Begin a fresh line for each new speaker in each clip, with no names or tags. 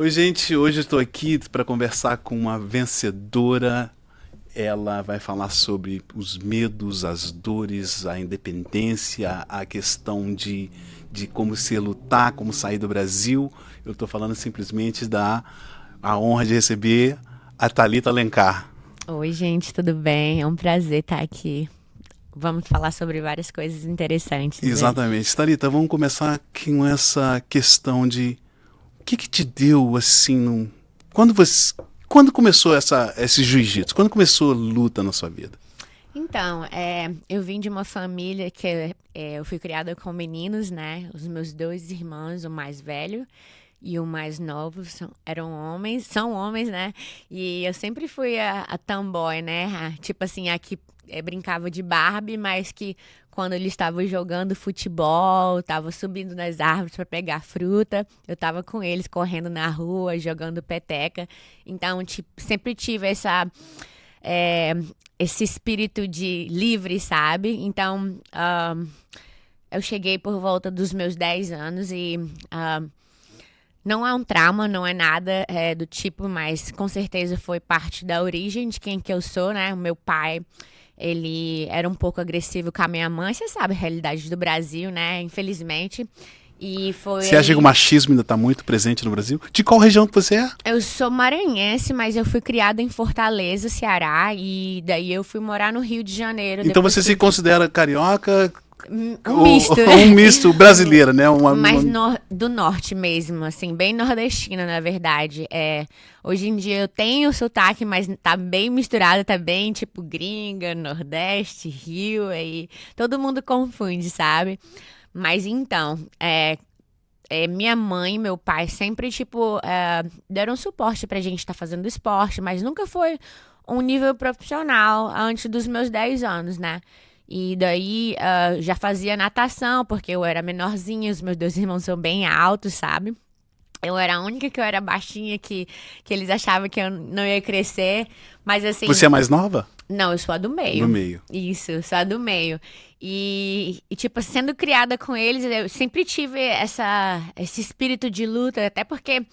Oi, gente. Hoje eu estou aqui para conversar com uma vencedora. Ela vai falar sobre os medos, as dores, a independência, a questão de como se lutar, como sair do Brasil. Eu estou falando simplesmente da a honra de receber a Thalita Alencar.
Oi, gente, tudo bem? É um prazer estar aqui. Vamos falar sobre várias coisas interessantes, né?
Exatamente. Thalita, vamos começar com essa questão de o que te deu assim, quando você, quando começou esse jiu-jitsu? Quando começou a luta na sua vida?
Então, eu vim de uma família que eu fui criada com meninos, né? Os meus dois irmãos, o mais velho e o mais novo, eram homens, são homens, né? E eu sempre fui a tomboy, né? Tipo assim, a que brincava de Barbie, mas que quando eles estavam jogando futebol, estavam subindo nas árvores para pegar fruta, eu tava com eles correndo na rua, jogando peteca. Então, tipo, sempre tive é, esse espírito de livre, sabe? Então, eu cheguei por volta dos meus 10 anos e não é um trauma, não é nada do tipo, mas com certeza foi parte da origem de quem que eu sou, né? O meu pai, ele era um pouco agressivo com a minha mãe, você sabe a realidade do Brasil, né? Infelizmente. E foi
Você acha que o
ali.
machismo ainda está muito presente no Brasil? De qual região que você é?
Eu sou maranhense, mas eu fui criada em Fortaleza, Ceará, e daí eu fui morar no Rio de Janeiro.
Então
Depois
você se
que
considera carioca
um misto,
ou um misto brasileira, né?
mais do norte mesmo, assim, bem nordestina, na verdade. Hoje em dia eu tenho sotaque, mas tá bem misturado, tá bem tipo gringa, Nordeste, Rio, aí todo mundo confunde, sabe? Mas então, minha mãe e meu pai sempre, tipo, deram suporte pra gente estar fazendo esporte, mas nunca foi um nível profissional antes dos meus 10 anos, né? E daí já fazia natação, porque eu era menorzinha, os meus dois irmãos são bem altos, sabe? Eu era a única que eu era baixinha, que eles achavam que eu não ia crescer, mas assim,
Você é mais nova?
não, eu sou a do
No
meio.
meio.
Isso, eu sou a do meio. Tipo, sendo criada com eles, eu sempre tive esse espírito de luta, até porque,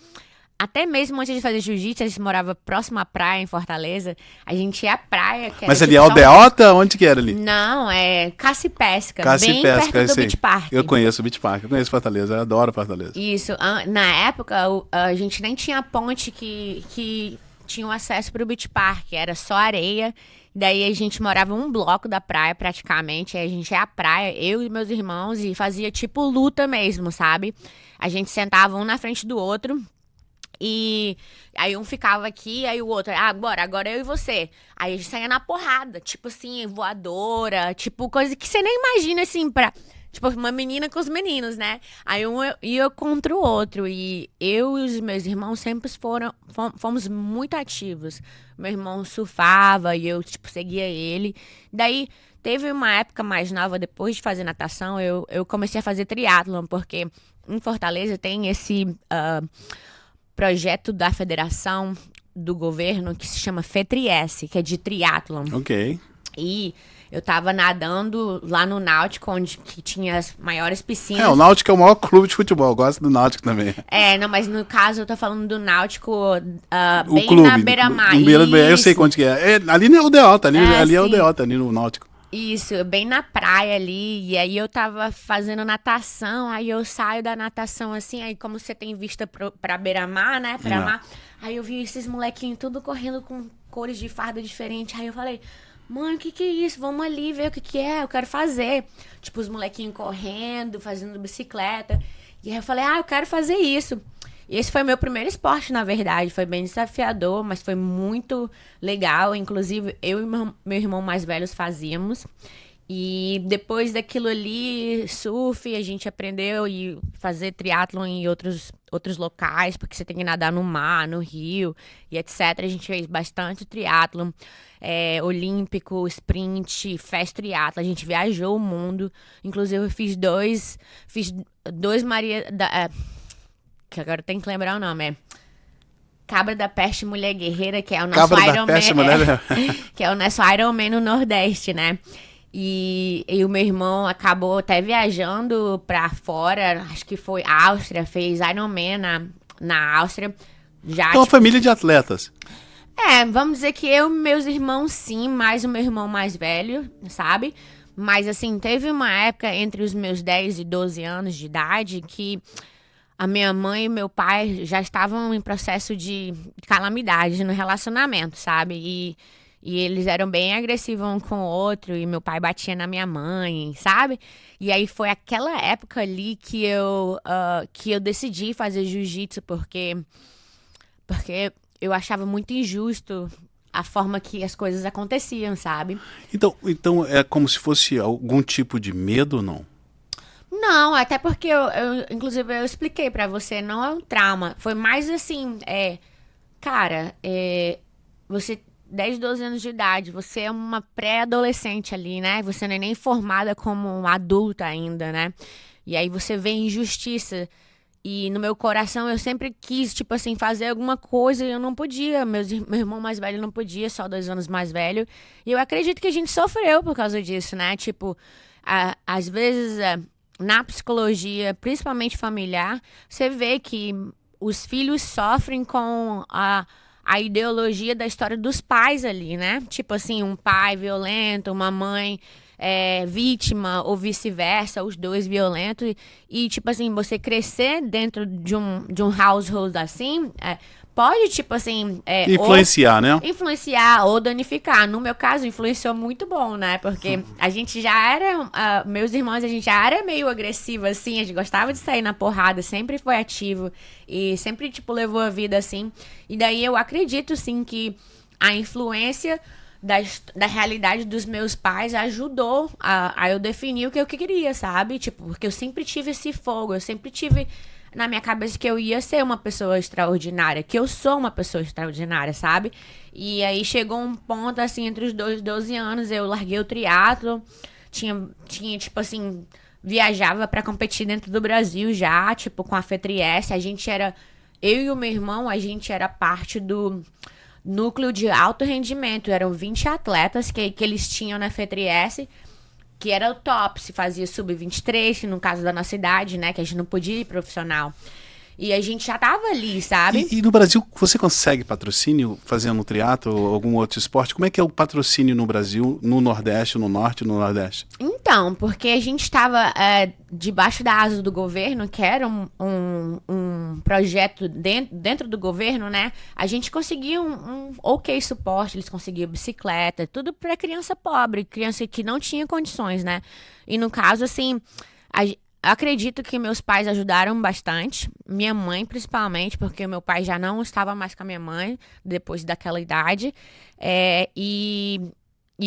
até mesmo antes de fazer jiu-jitsu, a gente morava próximo à praia, em Fortaleza. A gente ia à praia, que era
Mas ali é
tipo só um.
aldeota? Onde que era ali?
Não, é caça e pesca,
Caça e
bem
pesca,
perto
eu
do
sei.
Beach Park.
Eu conheço o Beach Park, eu conheço Fortaleza, eu adoro Fortaleza.
Isso, na época a gente nem tinha ponte que tinha o acesso para o Beach Park, era só areia. Daí a gente morava um bloco da praia praticamente, aí a gente ia à praia, eu e meus irmãos, e fazia tipo luta mesmo, sabe? A gente sentava um na frente do outro. E aí um ficava aqui, aí o outro, agora eu e você. Aí a gente saía na porrada, tipo assim, voadora, tipo coisa que você nem imagina assim pra. Tipo, uma menina com os meninos, né? Aí um ia contra o outro. E eu e os meus irmãos sempre fomos muito ativos. Meu irmão surfava e eu, tipo, seguia ele. Daí, teve uma época mais nova, depois de fazer natação, eu comecei a fazer triatlon, porque em Fortaleza tem esse projeto da federação do governo que se chama FETRIES, que é de triatlon.
Ok.
E eu tava nadando lá no Náutico, onde que tinha as maiores
O
piscinas.
Náutico é o maior clube de futebol, eu gosto do Náutico também.
Não, mas no caso eu tô falando do Náutico
O
bem na
clube,
beira-mar.
no beira, eu sei
Isso.
onde que é. Ali não é o Deota, ali é o
Sim.
Deota, ali no Náutico.
Isso, bem na praia ali. E aí eu tava fazendo natação, aí eu saio da natação assim, aí como você tem vista pra beira-mar, né? Pra
Ah.
mar. Aí eu vi esses molequinhos tudo correndo com cores de farda diferentes. Aí eu falei, mãe, o que que é isso? Vamos ali ver o que que é, eu quero fazer. Tipo, os molequinhos correndo, fazendo bicicleta. E aí eu falei, eu quero fazer isso. E esse foi meu primeiro esporte, na verdade. Foi bem desafiador, mas foi muito legal. Inclusive, eu e meu irmão mais velhos fazíamos. E depois daquilo ali, surf, a gente aprendeu e fazer triatlon em outros locais, porque você tem que nadar no mar, no rio e etc. A gente fez bastante triatlon, olímpico, sprint, fast triatlon. A gente viajou o mundo. Inclusive, eu fiz dois Maria... que agora tem que lembrar o nome, Cabra da Peste Mulher Guerreira, que é o nosso
Cabra da
Iron
Peste,
Man,
mulher.
que é o nosso Iron Man no Nordeste, né? E o meu irmão acabou até viajando pra fora, acho que foi Áustria, fez Iron Man na Áustria. Já,
Então, uma família de atletas.
vamos dizer que eu e meus irmãos, sim, mais o meu irmão mais velho, sabe? Mas, assim, teve uma época entre os meus 10 e 12 anos de idade que a minha mãe e meu pai já estavam em processo de calamidade no relacionamento, sabe? E eles eram bem agressivos um com o outro, e meu pai batia na minha mãe, sabe? E aí foi aquela época ali que eu decidi fazer jiu-jitsu, porque eu achava muito injusto a forma que as coisas aconteciam, sabe?
Então é como se fosse algum tipo de medo, não?
Não, até porque inclusive, eu expliquei pra você, não é um trauma. Foi mais assim, cara, você, 10, 12 anos de idade, você é uma pré-adolescente ali, né? Você não é nem formada como uma adulta ainda, né? E aí você vê injustiça. E no meu coração eu sempre quis, tipo assim, fazer alguma coisa e eu não podia. Meu irmão mais velho não podia, só 2 anos mais velho. E eu acredito que a gente sofreu por causa disso, né? Tipo, às vezes, na psicologia, principalmente familiar, você vê que os filhos sofrem com a ideologia da história dos pais ali, né? Tipo assim, um pai violento, uma mãe vítima ou vice-versa, os dois violentos. E, tipo assim, você crescer dentro de um household assim, pode, tipo assim...
Influenciar, né?
Influenciar ou danificar. No meu caso, influenciou muito bom, né? Porque a gente já era... meus irmãos, a gente já era meio agressivo, assim. A gente gostava de sair na porrada, sempre foi ativo. E sempre, tipo, levou a vida assim. E daí eu acredito, sim, que a influência da realidade dos meus pais ajudou a eu definir o que eu queria, sabe? Tipo, porque eu sempre tive esse fogo, eu sempre tive na minha cabeça que eu ia ser uma pessoa extraordinária, que eu sou uma pessoa extraordinária, sabe? E aí chegou um ponto, assim, entre os 12 anos, eu larguei o triatlo, tinha tipo assim, viajava pra competir dentro do Brasil já, tipo, com a FETRIES, eu e o meu irmão, a gente era parte do núcleo de alto rendimento. Eram 20 atletas que eles tinham na FETRIES, que era o top. Se fazia sub-23, no caso da nossa idade, né? Que a gente não podia ir profissional. E a gente já tava ali, sabe?
E no Brasil, você consegue patrocínio fazendo triatlo ou algum outro esporte? Como é que é o patrocínio no Brasil, no Nordeste, no Norte e no Nordeste?
Então, porque a gente estava debaixo da asa do governo, que era um projeto dentro do governo, né? A gente conseguia um ok suporte, eles conseguiam bicicleta, tudo para criança pobre, criança que não tinha condições, né? E no caso, assim, acredito que meus pais ajudaram bastante, minha mãe principalmente, porque meu pai já não estava mais com a minha mãe depois daquela idade, e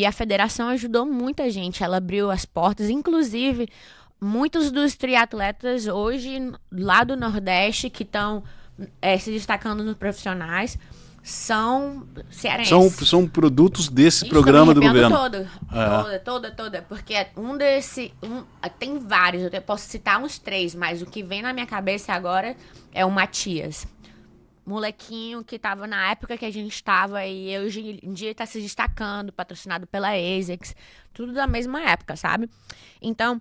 a federação ajudou muita gente, ela abriu as portas, inclusive muitos dos triatletas hoje lá do Nordeste que estão se destacando nos profissionais são cearenses.
São produtos desse
Ixi,
programa do
tô me
governo.
toda. Porque tem vários, eu posso citar uns 3, mas o que vem na minha cabeça agora é o Matias. Molequinho que tava na época que a gente tava e hoje em dia tá se destacando, patrocinado pela ASICS, tudo da mesma época, sabe? Então,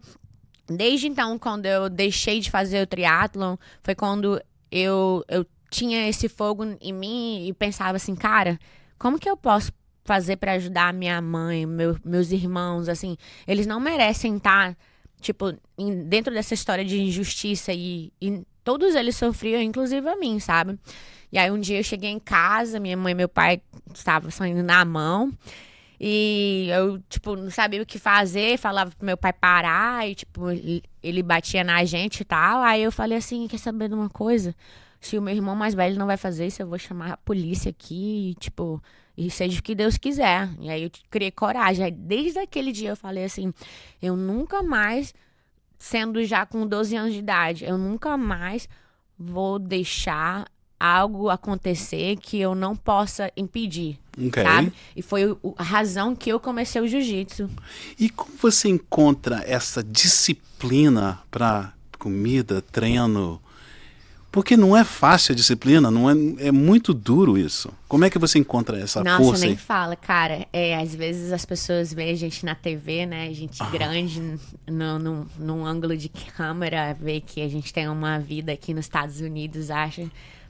desde então, quando eu deixei de fazer o triatlon, foi quando eu tinha esse fogo em mim e pensava assim, cara, como que eu posso fazer pra ajudar minha mãe, meus irmãos, assim, eles não merecem estar, tipo, dentro dessa história de injustiça e todos eles sofriam, inclusive a mim, sabe? E aí um dia eu cheguei em casa, minha mãe e meu pai estavam saindo na mão, e eu, tipo, não sabia o que fazer, falava pro meu pai parar, e, tipo, ele batia na gente e tal. Aí eu falei assim, quer saber de uma coisa? Se o meu irmão mais velho não vai fazer isso, eu vou chamar a polícia aqui, e, tipo, e seja o que Deus quiser. E aí eu criei coragem. Aí, desde aquele dia eu falei assim, eu nunca mais, sendo já com 12 anos de idade, eu nunca mais vou deixar algo acontecer que eu não possa impedir, sabe? E foi a razão que eu comecei o jiu-jitsu.
E como você encontra essa disciplina para comida, treino? Porque não é fácil a disciplina, não é muito duro isso. Como é que você encontra essa
força?
Nossa,
Nossa, nem fala, cara. Às vezes as pessoas veem a gente na TV, né? Gente grande, num ângulo de câmera, vê que a gente tem uma vida aqui nos Estados Unidos, acha.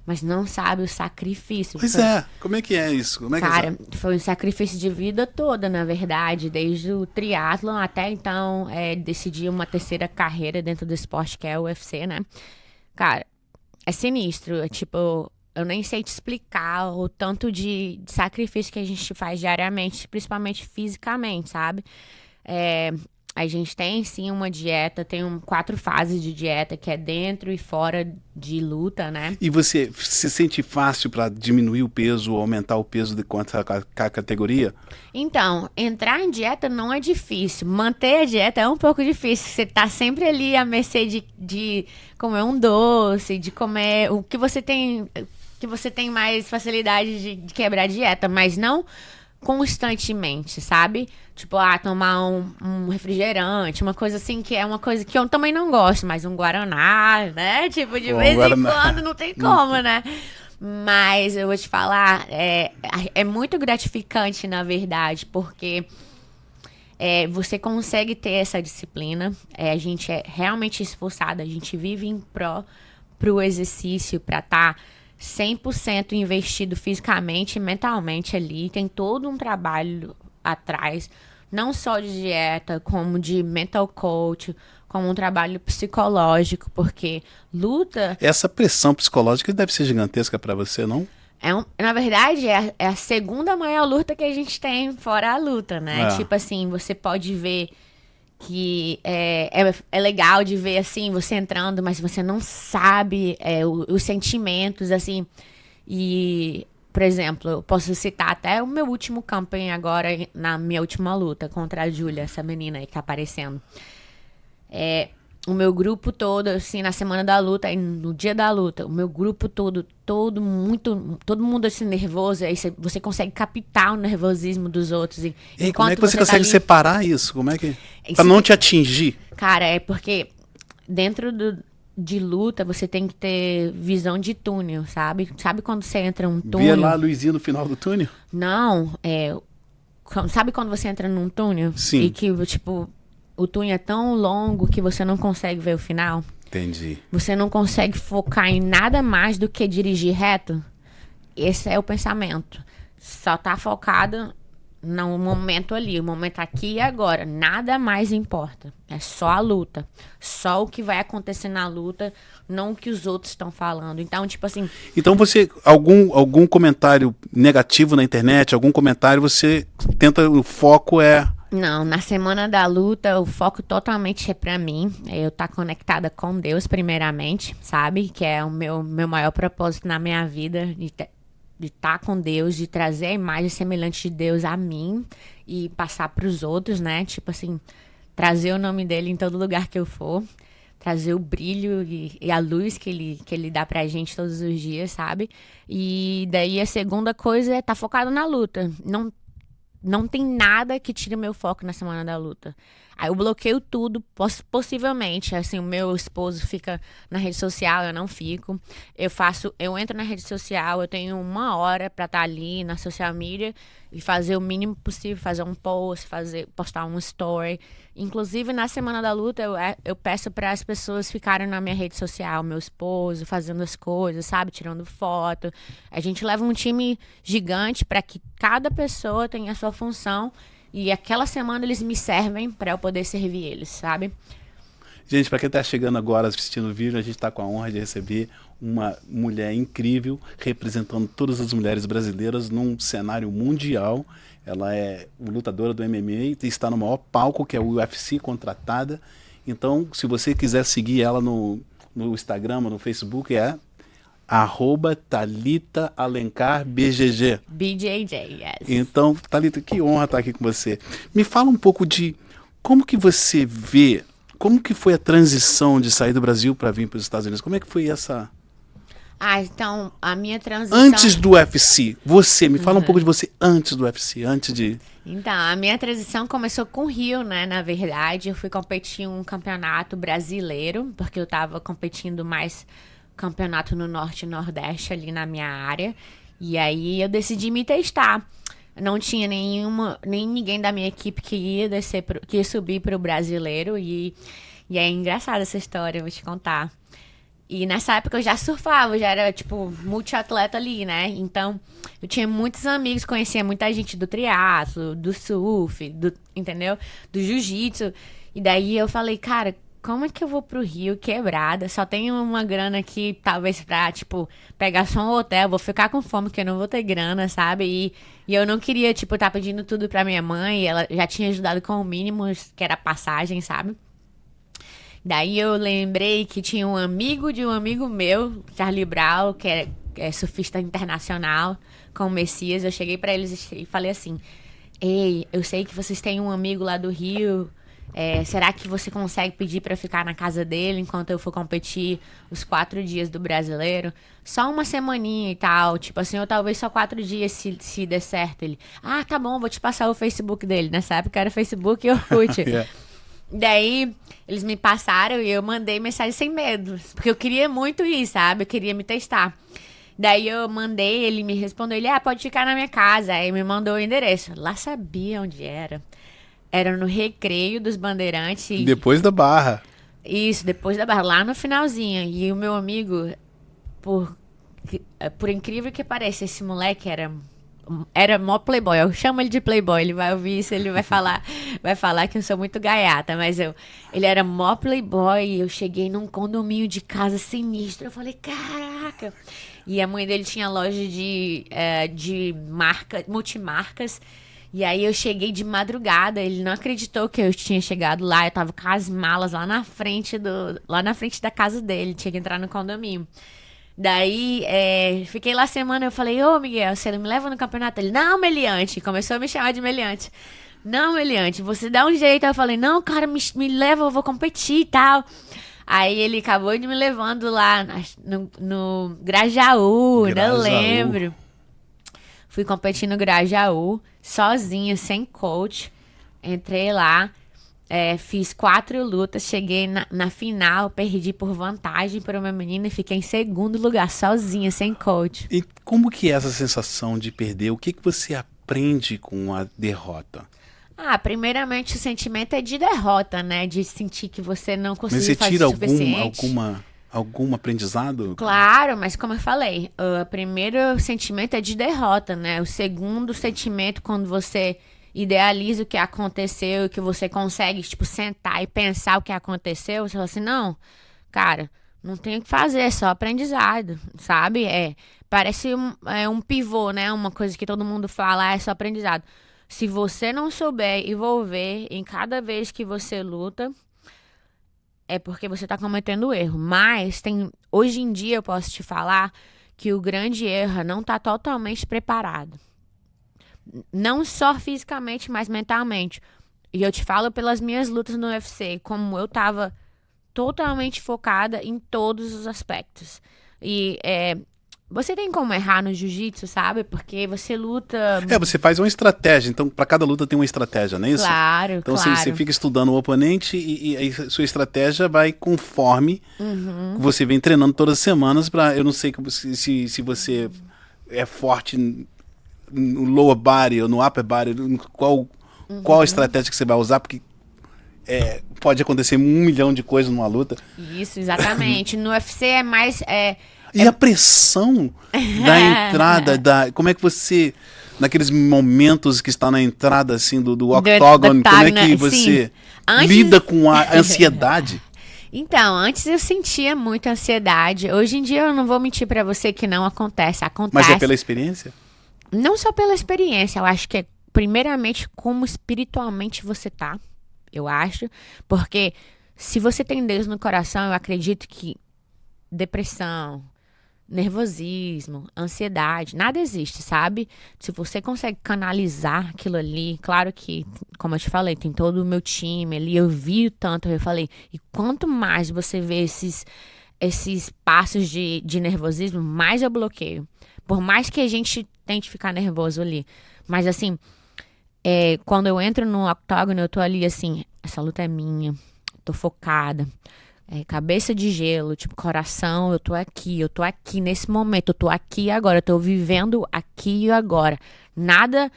mas não sabe o sacrifício.
Pois é, como é que é isso? Como é que
Cara, foi um sacrifício de vida toda, na verdade, desde o triatlon até então decidir uma terceira carreira dentro do esporte, que é o UFC, né? Cara, é sinistro, tipo, eu nem sei te explicar o tanto de sacrifício que a gente faz diariamente, principalmente fisicamente, sabe? É, a gente tem sim uma dieta, tem 4 fases de dieta, que é dentro e fora de luta, né?
E você se sente fácil para diminuir o peso ou aumentar o peso de quanto a categoria?
Então, entrar em dieta não é difícil. Manter a dieta é um pouco difícil. Você tá sempre ali à mercê de comer um doce, de comer o que você tem mais facilidade de quebrar a dieta, mas não constantemente, sabe? Tipo, tomar um refrigerante, uma coisa assim, que é uma coisa que eu também não gosto, mas um guaraná, né? Tipo, de vez em quando não tem como, né? Mas eu vou te falar, é muito gratificante, na verdade, porque você consegue ter essa disciplina, a gente é realmente esforçado, a gente vive em pró pro exercício, pra estar 100% investido fisicamente e mentalmente ali, tem todo um trabalho atrás, não só de dieta, como de mental coach, como um trabalho psicológico, porque luta...
Essa pressão psicológica deve ser gigantesca para você, não?
Na verdade, é a segunda maior luta que a gente tem fora a luta, né? Tipo assim, você pode ver que é legal de ver, assim, você entrando, mas você não sabe os sentimentos, assim. E, por exemplo, eu posso citar até o meu último camping agora, na minha última luta contra a Júlia, essa menina aí que tá aparecendo. O meu grupo todo, assim, na semana da luta, e no dia da luta, o meu grupo todo mundo assim, nervoso, aí você consegue captar o nervosismo dos outros.
E como é que você consegue separar isso? Como é que... Pra não te atingir?
Cara, é porque dentro de luta, você tem que ter visão de túnel, sabe? Sabe quando você entra num túnel?
Via lá a luzinha no final do túnel?
Não, sabe quando você entra num túnel?
Sim.
E que, tipo, o túnel é tão longo que você não consegue ver o final?
Entendi.
Você não consegue focar em nada mais do que dirigir reto? Esse é o pensamento. Só tá focado no momento ali, o momento aqui e agora. Nada mais importa. É só a luta. Só o que vai acontecer na luta, não o que os outros estão falando. Então, tipo assim...
Então você, algum comentário negativo na internet, algum comentário, você tenta, o foco é...
Não, na semana da luta, o foco totalmente é pra mim. Eu tá conectada com Deus, primeiramente, sabe? Que é o meu maior propósito na minha vida, de estar com Deus, de trazer a imagem semelhante de Deus a mim e passar pros outros, né? Tipo assim, trazer o nome dele em todo lugar que eu for. Trazer o brilho e a luz que ele dá pra gente todos os dias, sabe? E daí a segunda coisa é estar focado na luta. Não tem nada que tire meu foco na semana da luta. Aí eu bloqueio tudo, possivelmente. Assim, o meu esposo fica na rede social, eu não fico. Eu entro na rede social, eu tenho 1 hora pra estar ali na social media e fazer o mínimo possível, fazer um post, postar um story. Inclusive, na semana da luta, eu peço para as pessoas ficarem na minha rede social, meu esposo, fazendo as coisas, sabe? Tirando foto. A gente leva um time gigante para que cada pessoa tenha a sua função. E aquela semana eles me servem para eu poder servir eles, sabe?
Gente, para quem está chegando agora assistindo o vídeo, a gente está com a honra de receber uma mulher incrível, representando todas as mulheres brasileiras num cenário mundial. Ela é lutadora do MMA e está no maior palco, que é o UFC, contratada. Então, se você quiser seguir ela no Instagram, no Facebook, é @ThalitaAlencarBGG.
BJJ, yes.
Então, Thalita, que honra estar aqui com você. Me fala um pouco de como que você vê, como que foi a transição de sair do Brasil para vir para os Estados Unidos? Como é que foi essa...
Então, a minha transição...
Antes do UFC, me fala um pouco de você antes do UFC, antes de...
Então, a minha transição começou com o Rio, né? Na verdade, eu fui competir em um campeonato brasileiro, porque eu tava competindo mais campeonato no Norte e Nordeste ali na minha área. E aí eu decidi me testar. Não tinha nem ninguém da minha equipe que ia que ia subir pro brasileiro. E é engraçada essa história, eu vou te contar. E nessa época eu já surfava, eu já era, tipo, multiatleta ali, né? Então, eu tinha muitos amigos, conhecia muita gente do triatlo, do surf, entendeu? Do jiu-jitsu. E daí eu falei, cara, como é que eu vou pro Rio quebrada? Só tenho uma grana aqui, talvez pra, tipo, pegar só um hotel. Vou ficar com fome, porque eu não vou ter grana, sabe? E eu não queria, tipo, estar pedindo tudo pra minha mãe. E ela já tinha ajudado com o mínimo, que era passagem, sabe? Daí eu lembrei que tinha um amigo de um amigo meu, Charlie Brown, que é surfista internacional, com o Messias. Eu cheguei pra eles e falei assim: Ei, eu sei que vocês têm um amigo lá do Rio. Será que você consegue pedir pra eu ficar na casa dele enquanto eu for competir os 4 dias do brasileiro? Só uma semaninha e tal. Tipo assim, ou talvez só 4 dias se der certo. Ele, tá bom, vou te passar o Facebook dele. Nessa época era Facebook e Orkut.
Yeah.
Daí, eles me passaram e eu mandei mensagem sem medo. Porque eu queria muito ir, sabe? Eu queria me testar. Daí eu mandei, ele me respondeu, ele, pode ficar na minha casa. Aí me mandou o endereço. Lá sabia onde era. Era no Recreio dos Bandeirantes.
Depois da Barra.
Isso, depois da Barra, lá no finalzinho. E o meu amigo, por incrível que pareça, esse moleque era mó playboy. Eu chamo ele de playboy, ele vai ouvir isso, ele vai falar que eu sou muito gaiata, mas ele era mó playboy. Eu cheguei num condomínio de casa sinistro, eu falei, caraca. E a mãe dele tinha loja de multimarcas. E aí eu cheguei de madrugada, ele não acreditou que eu tinha chegado lá. Eu tava com as malas lá na frente da casa dele, tinha que entrar no condomínio. Daí, fiquei lá semana, eu falei, Miguel, você não me leva no campeonato? Ele, não, Meliante, começou a me chamar de Meliante. Não, Meliante, você dá um jeito. Aí eu falei, não, cara, me leva, eu vou competir e tal. Aí ele acabou de me levando lá no Grajaú, ainda lembro. Fui competir no Grajaú, sozinha, sem coach. Entrei lá. Fiz 4 lutas, cheguei na final, perdi por vantagem para uma menina e fiquei em segundo lugar, sozinha, sem coach.
E como que é essa sensação de perder? O que você aprende com a derrota?
Primeiramente o sentimento é de derrota, né? De sentir que você não conseguiu
Mas você
fazer
tira
o suficiente.
algum aprendizado?
Claro, mas como eu falei, o primeiro sentimento é de derrota, né? O segundo sentimento, quando você idealiza o que aconteceu e que você consegue, tipo, sentar e pensar o que aconteceu, você fala assim, não, cara, não tem o que fazer, é só aprendizado, sabe? Parece um pivô, né? Uma coisa que todo mundo fala, é só aprendizado. Se você não souber envolver em cada vez que você luta, é porque você tá cometendo erro. Mas hoje em dia eu posso te falar que o grande erro é não tá totalmente preparado. Não só fisicamente, mas mentalmente. E eu te falo pelas minhas lutas no UFC, como eu tava totalmente focada em todos os aspectos. E você tem como errar no jiu-jitsu, sabe? Porque você luta...
Você faz uma estratégia, então para cada luta tem uma estratégia, não é isso?
Claro,
então,
claro.
Você fica estudando o oponente e aí sua estratégia vai conforme você vem treinando todas as semanas eu não sei se você é forte no lower body ou no upper body, qual a estratégia que você vai usar, porque pode acontecer 1 milhão de coisas numa luta.
Isso, exatamente. No UFC é mais...
E a pressão da entrada, como é que você, naqueles momentos que está na entrada assim do octógono, como é que você lida com a ansiedade?
Então, antes eu sentia muita ansiedade. Hoje em dia eu não vou mentir pra você que não acontece.
Mas é pela experiência?
Não só pela experiência, eu acho que é primeiramente como espiritualmente você tá, eu acho. Porque se você tem Deus no coração, eu acredito que depressão, nervosismo, ansiedade, nada existe, sabe? Se você consegue canalizar aquilo ali, claro que, como eu te falei, tem todo o meu time ali, eu vi tanto, eu falei, e quanto mais você vê esses passos de nervosismo, mais eu bloqueio. Por mais que a gente tente ficar nervoso ali. Mas assim, quando eu entro no octógono, eu tô ali assim, essa luta é minha, tô focada. Cabeça de gelo, tipo, coração, eu tô aqui nesse momento, eu tô aqui agora, eu tô vivendo aqui e agora. Nada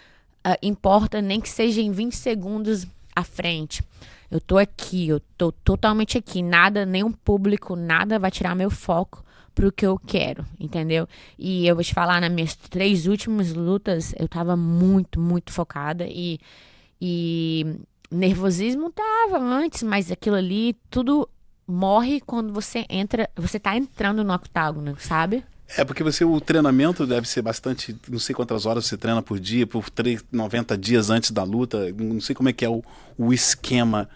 importa, nem que seja em 20 segundos à frente. Eu tô aqui, eu tô totalmente aqui. Nada, nenhum público, nada vai tirar meu foco pro que eu quero, entendeu? E eu vou te falar, nas minhas 3 últimas lutas, eu tava muito, muito focada e nervosismo tava antes, mas aquilo ali, tudo morre quando você tá entrando no octágono, sabe?
É porque o treinamento deve ser bastante, não sei quantas horas você treina por dia, por 90 dias antes da luta, não sei como é que é o esquema.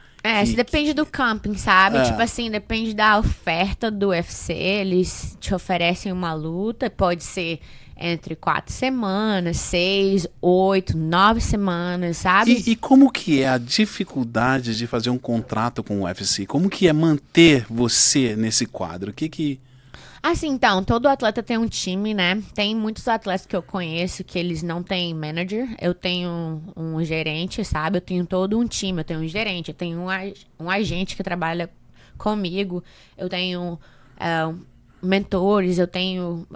Isso depende do camping, sabe?
É.
Tipo assim, depende da oferta do UFC. Eles te oferecem uma luta, pode ser entre 4 semanas, 6, 8, 9 semanas, sabe?
E como que é a dificuldade de fazer um contrato com o UFC? Como que é manter você nesse quadro? O que...
Assim, então, todo atleta tem um time, né? Tem muitos atletas que eu conheço que eles não têm manager. Eu tenho um gerente, sabe? Eu tenho todo um time, eu tenho um gerente, eu tenho um agente que trabalha comigo, eu tenho mentores, eu tenho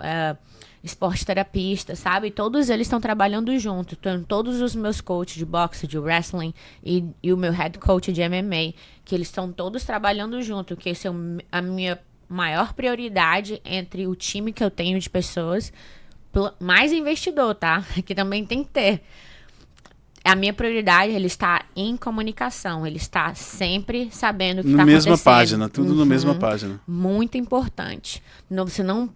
esporte terapista, sabe? Todos eles estão trabalhando junto. Tenho todos os meus coaches de boxe, de wrestling e o meu head coach de MMA, que eles estão todos trabalhando junto, que esse é a minha maior prioridade entre o time que eu tenho de pessoas, mais investidor, tá? Que também tem que ter. A minha prioridade, ele está em comunicação, ele está sempre sabendo o que está acontecendo.
Na mesma página, tudo na mesma página.
Muito importante. Você não,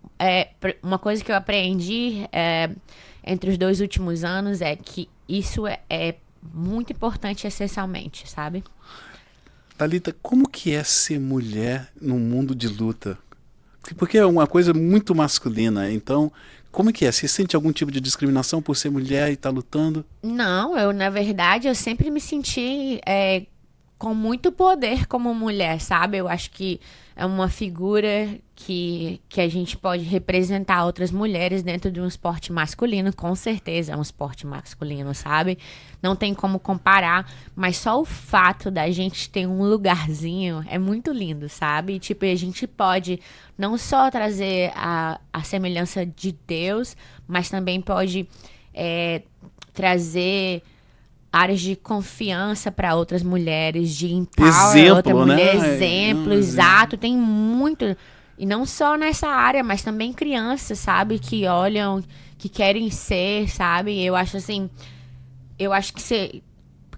uma coisa que eu aprendi entre os 2 últimos anos é que isso é muito importante essencialmente, sabe?
Thalita, como que é ser mulher no mundo de luta? Porque é uma coisa muito masculina, então, como é que é? Você sente algum tipo de discriminação por ser mulher e estar lutando?
Não, na verdade, eu sempre me senti com muito poder como mulher, sabe? Eu acho que é uma figura que a gente pode representar outras mulheres dentro de um esporte masculino, com certeza é um esporte masculino, sabe? Não tem como comparar, mas só o fato da gente ter um lugarzinho é muito lindo, sabe? Tipo, a gente pode não só trazer a semelhança de Deus, mas também pode trazer áreas de confiança para outras mulheres, de empower outra mulher,
né?
Exemplo, exato, tem muito. E não só nessa área, mas também crianças, sabe? Que olham, que querem ser, sabe? Eu acho assim,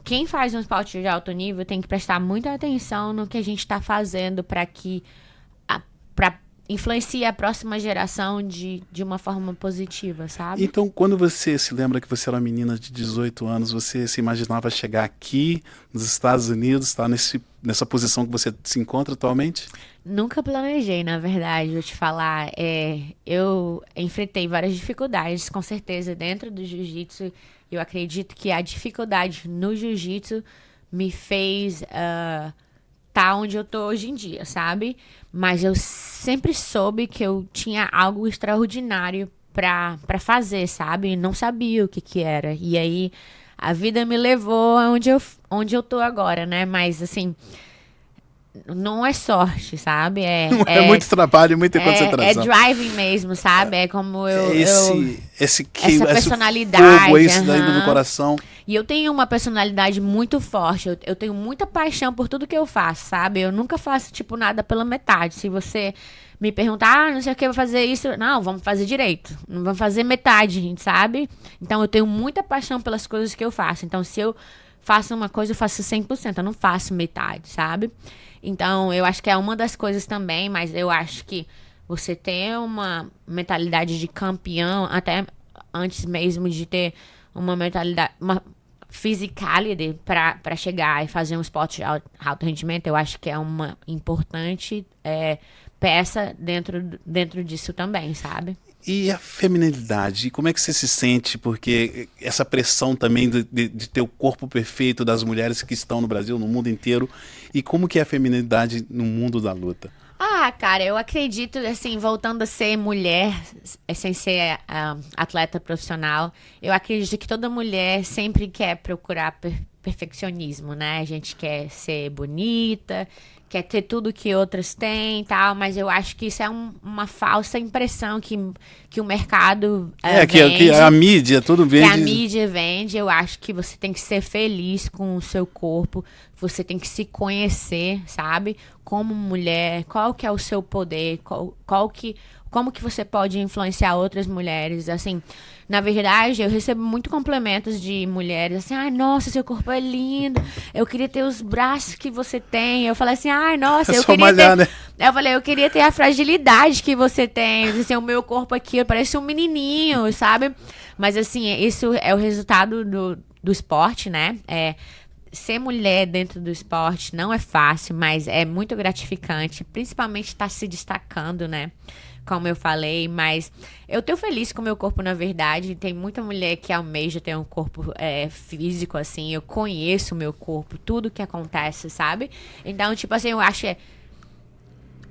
quem faz um esporte de alto nível tem que prestar muita atenção no que a gente está fazendo para influencia a próxima geração de uma forma positiva, sabe?
Então, quando você se lembra que você era uma menina de 18 anos, você se imaginava chegar aqui, nos Estados Unidos, estar nessa posição que você se encontra atualmente?
Nunca planejei, na verdade, vou te falar. Eu enfrentei várias dificuldades, com certeza, dentro do jiu-jitsu. Eu acredito que a dificuldade no jiu-jitsu me fez tá onde eu tô hoje em dia, sabe? Mas eu sempre soube que eu tinha algo extraordinário pra fazer, sabe? Não sabia o que era. E aí a vida me levou onde eu tô agora, né? Mas assim, não é sorte, sabe?
É muito trabalho, muita concentração.
É driving mesmo, sabe? É como
essa
personalidade.
Fogo, isso ainda no coração.
E eu tenho uma personalidade muito forte. Eu tenho muita paixão por tudo que eu faço, sabe? Eu nunca faço, tipo, nada pela metade. Se você me perguntar, não sei o que, vou fazer isso. Não, vamos fazer direito. Não vamos fazer metade, sabe? Então, eu tenho muita paixão pelas coisas que eu faço. Então, se eu faço uma coisa, eu faço 100%. Eu não faço metade, sabe? Então, eu acho que é uma das coisas também, mas eu acho que você ter uma mentalidade de campeão, até antes mesmo de ter uma mentalidade, uma physicality para chegar e fazer um esporte de alto rendimento, eu acho que é uma importante peça dentro disso também, sabe?
E a feminilidade, como é que você se sente? Porque essa pressão também de ter o corpo perfeito das mulheres que estão no Brasil, no mundo inteiro, e como que é a feminilidade no mundo da luta?
Cara, eu acredito, assim, voltando a ser mulher, sem ser atleta profissional, eu acredito que toda mulher sempre quer procurar perfeccionismo, né? A gente quer ser bonita, quer ter tudo que outras têm e tal, mas eu acho que isso é uma falsa impressão que o mercado vende,
que a mídia, tudo vende.
que a mídia vende. Eu acho que você tem que ser feliz com o seu corpo, você tem que se conhecer, sabe? Como mulher, qual que é o seu poder, como que você pode influenciar outras mulheres, assim. Na verdade, eu recebo muito complementos de mulheres, assim, ai, nossa, seu corpo é lindo, eu queria ter os braços que você tem. Eu falei assim, ai, nossa,
É
eu
só
queria
malhar,
ter...
né?
Eu falei, eu queria ter a fragilidade que você tem, assim, o meu corpo aqui parece um menininho, sabe? Mas, assim, isso é o resultado do esporte, né? Ser mulher dentro do esporte não é fácil, mas é muito gratificante, principalmente estar se destacando, né? Como eu falei, mas eu tô feliz com o meu corpo, na verdade. Tem muita mulher que almeja ter um corpo físico, assim. Eu conheço o meu corpo, tudo que acontece, sabe? Então, tipo assim, eu acho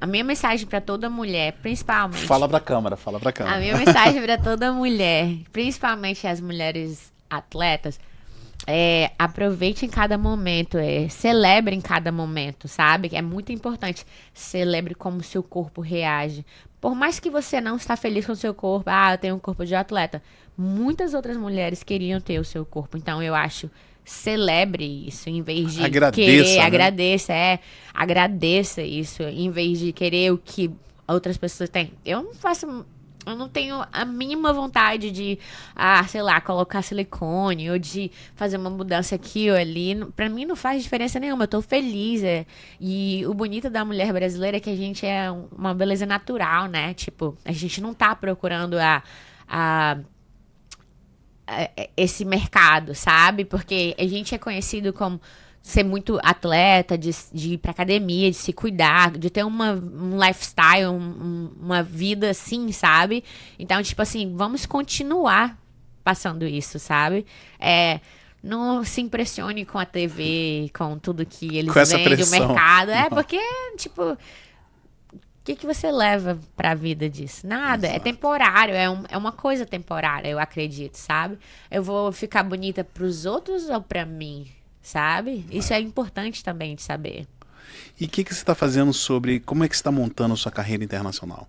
a minha mensagem pra toda mulher, principalmente...
Fala pra câmera.
A minha mensagem pra toda mulher, principalmente as mulheres atletas, aproveite em cada momento, celebre em cada momento, sabe? É muito importante. Celebre como o seu corpo reage. Por mais que você não está feliz com o seu corpo, eu tenho um corpo de atleta. Muitas outras mulheres queriam ter o seu corpo. Então, eu acho, celebre isso, em vez de querer,
né?
agradeça isso, em vez de querer o que outras pessoas têm. Eu não tenho a mínima vontade de, sei lá, colocar silicone ou de fazer uma mudança aqui ou ali. Pra mim não faz diferença nenhuma, eu tô feliz. E o bonito da mulher brasileira é que a gente é uma beleza natural, né? Tipo, a gente não tá procurando esse mercado, sabe? Porque a gente é conhecido como ser muito atleta, de ir pra academia, de se cuidar, de ter um lifestyle, uma vida assim, sabe? Então, tipo assim, vamos continuar passando isso, sabe? Não se impressione com a TV, com tudo que eles vendem, o mercado. Porque, tipo, o que você leva pra vida disso? Nada,
Exato.
É temporário, é uma coisa temporária, eu acredito, sabe? Eu vou ficar bonita pros outros ou pra mim? Sabe? Isso é importante também de saber.
E o que você está fazendo sobre como é que você está montando a sua carreira internacional?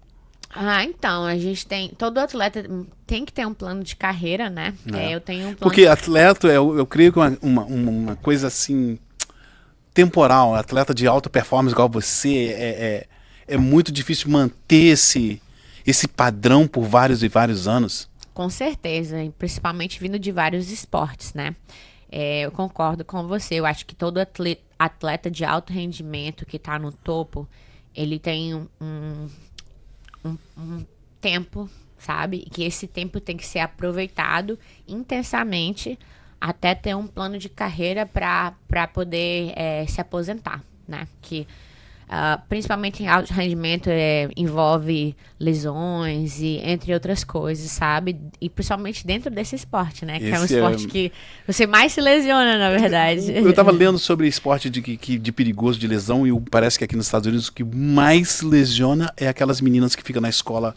Então, a gente todo atleta tem que ter um plano de carreira, né? Eu tenho um plano.
Porque atleta, eu creio que uma coisa assim, temporal, atleta de alta performance igual você, é muito difícil manter esse padrão por vários e vários anos.
Com certeza, e principalmente vindo de vários esportes, né? Eu concordo com você. Eu acho que todo atleta de alto rendimento que está no topo, ele tem um tempo, sabe? Que esse tempo tem que ser aproveitado intensamente até ter um plano de carreira para poder se aposentar, né? Que principalmente em alto rendimento envolve lesões e entre outras coisas, sabe? E principalmente dentro desse esporte, né? Que é um esporte que você mais se lesiona, na verdade.
Eu estava lendo sobre esporte de perigoso, de lesão, e parece que aqui nos Estados Unidos o que mais lesiona é aquelas meninas que ficam na escola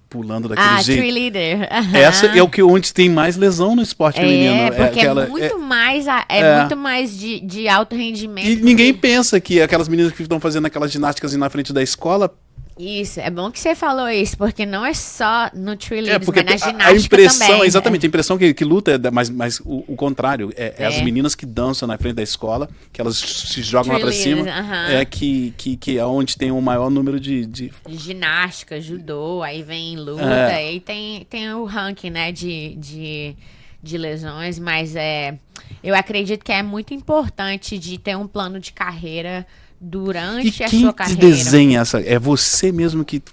pulando daquele jeito.
Cheerleader.
Essa é onde tem mais lesão no esporte feminino.
Porque muito mais de alto rendimento.
E ninguém pensa que aquelas meninas que estão fazendo aquelas ginásticas na frente da escola...
Isso, é bom que você falou isso, porque não é só no cheerleaders,
porque
mas na ginástica
a impressão,
também.
Exatamente, a impressão que luta mas o contrário, as meninas que dançam na frente da escola, que elas se jogam lá pra cima, que é onde tem o maior número de...
Ginástica, judô, aí vem luta, aí tem o ranking, né, de lesões, mas eu acredito que é muito importante de ter um plano de carreira durante a sua carreira.
E quem desenha essa? É você mesmo que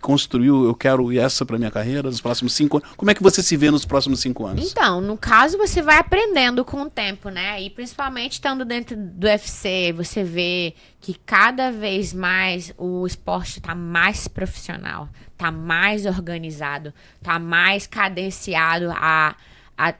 construiu, eu quero essa para minha carreira nos próximos 5 anos. Como é que você se vê nos próximos 5 anos?
Então, no caso, você vai aprendendo com o tempo, né? E principalmente estando dentro do UFC, você vê que cada vez mais o esporte está mais profissional, está mais organizado, está mais cadenciado a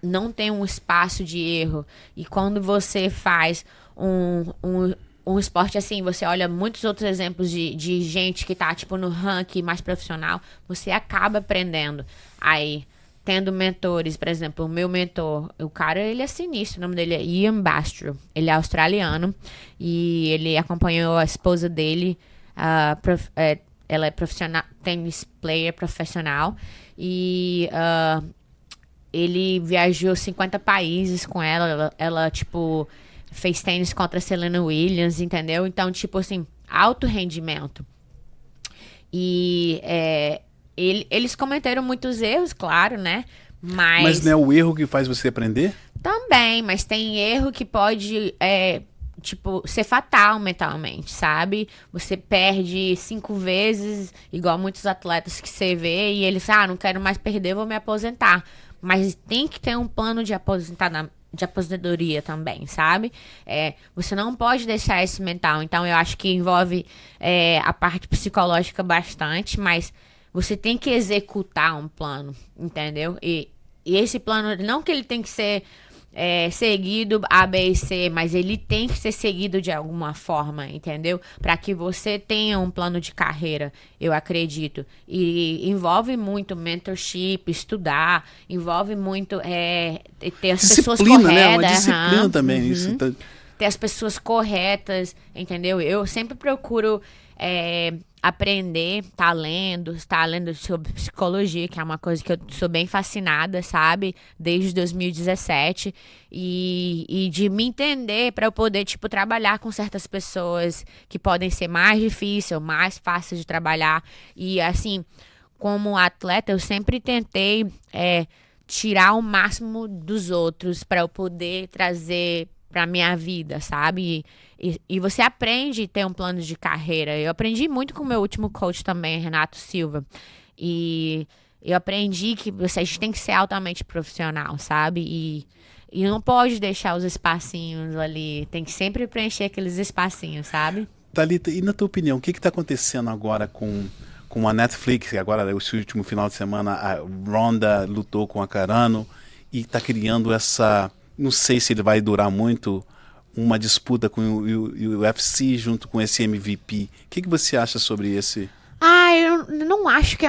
não ter um espaço de erro. E quando você faz um esporte assim, você olha muitos outros exemplos de gente que tá, tipo, no ranking mais profissional, você acaba aprendendo. Aí, tendo mentores, por exemplo, o meu mentor, o cara, ele é sinistro, o nome dele é Ian Bastro, ele é australiano, e ele acompanhou a esposa dele, ela é profissional, tennis player profissional, e ele viajou 50 países com ela, tipo, fez tênis contra a Serena Williams, entendeu? Então, tipo assim, alto rendimento. E eles cometeram muitos erros, claro, né?
Mas não é o erro que faz você aprender?
Também, mas tem erro que pode, tipo, ser fatal mentalmente, sabe? Você perde 5 vezes, igual muitos atletas que você vê, e eles, não quero mais perder, vou me aposentar. Mas tem que ter um plano de aposentadoria também, sabe? Você não pode deixar esse mental. Então, eu acho que envolve a parte psicológica bastante, mas você tem que executar um plano, entendeu? E esse plano, não que ele tem que ser seguido A, B e C, mas ele tem que ser seguido de alguma forma, entendeu? Para que você tenha um plano de carreira, eu acredito. E envolve muito mentorship, estudar, envolve muito ter as pessoas corretas.
Né? Uma disciplina também. Isso tá...
Ter as pessoas corretas, entendeu? Eu sempre procuro aprender, tá lendo sobre psicologia, que é uma coisa que eu sou bem fascinada, sabe? Desde 2017. E de me entender para eu poder, tipo, trabalhar com certas pessoas que podem ser mais difíceis ou mais fáceis de trabalhar. E, assim, como atleta, eu sempre tentei tirar o máximo dos outros para eu poder trazer pra minha vida, sabe? E você aprende a ter um plano de carreira. Eu aprendi muito com o meu último coach também, Renato Silva. E eu aprendi que a gente tem que ser altamente profissional, sabe? E não pode deixar os espacinhos ali. Tem que sempre preencher aqueles espacinhos, sabe?
Thalita, e na tua opinião, o que está acontecendo agora com a Netflix? Agora, esse último final de semana, a Ronda lutou com a Carano e está criando essa... Não sei se ele vai durar muito, uma disputa com o UFC junto com esse MVP. O que você acha sobre esse?
Eu não acho que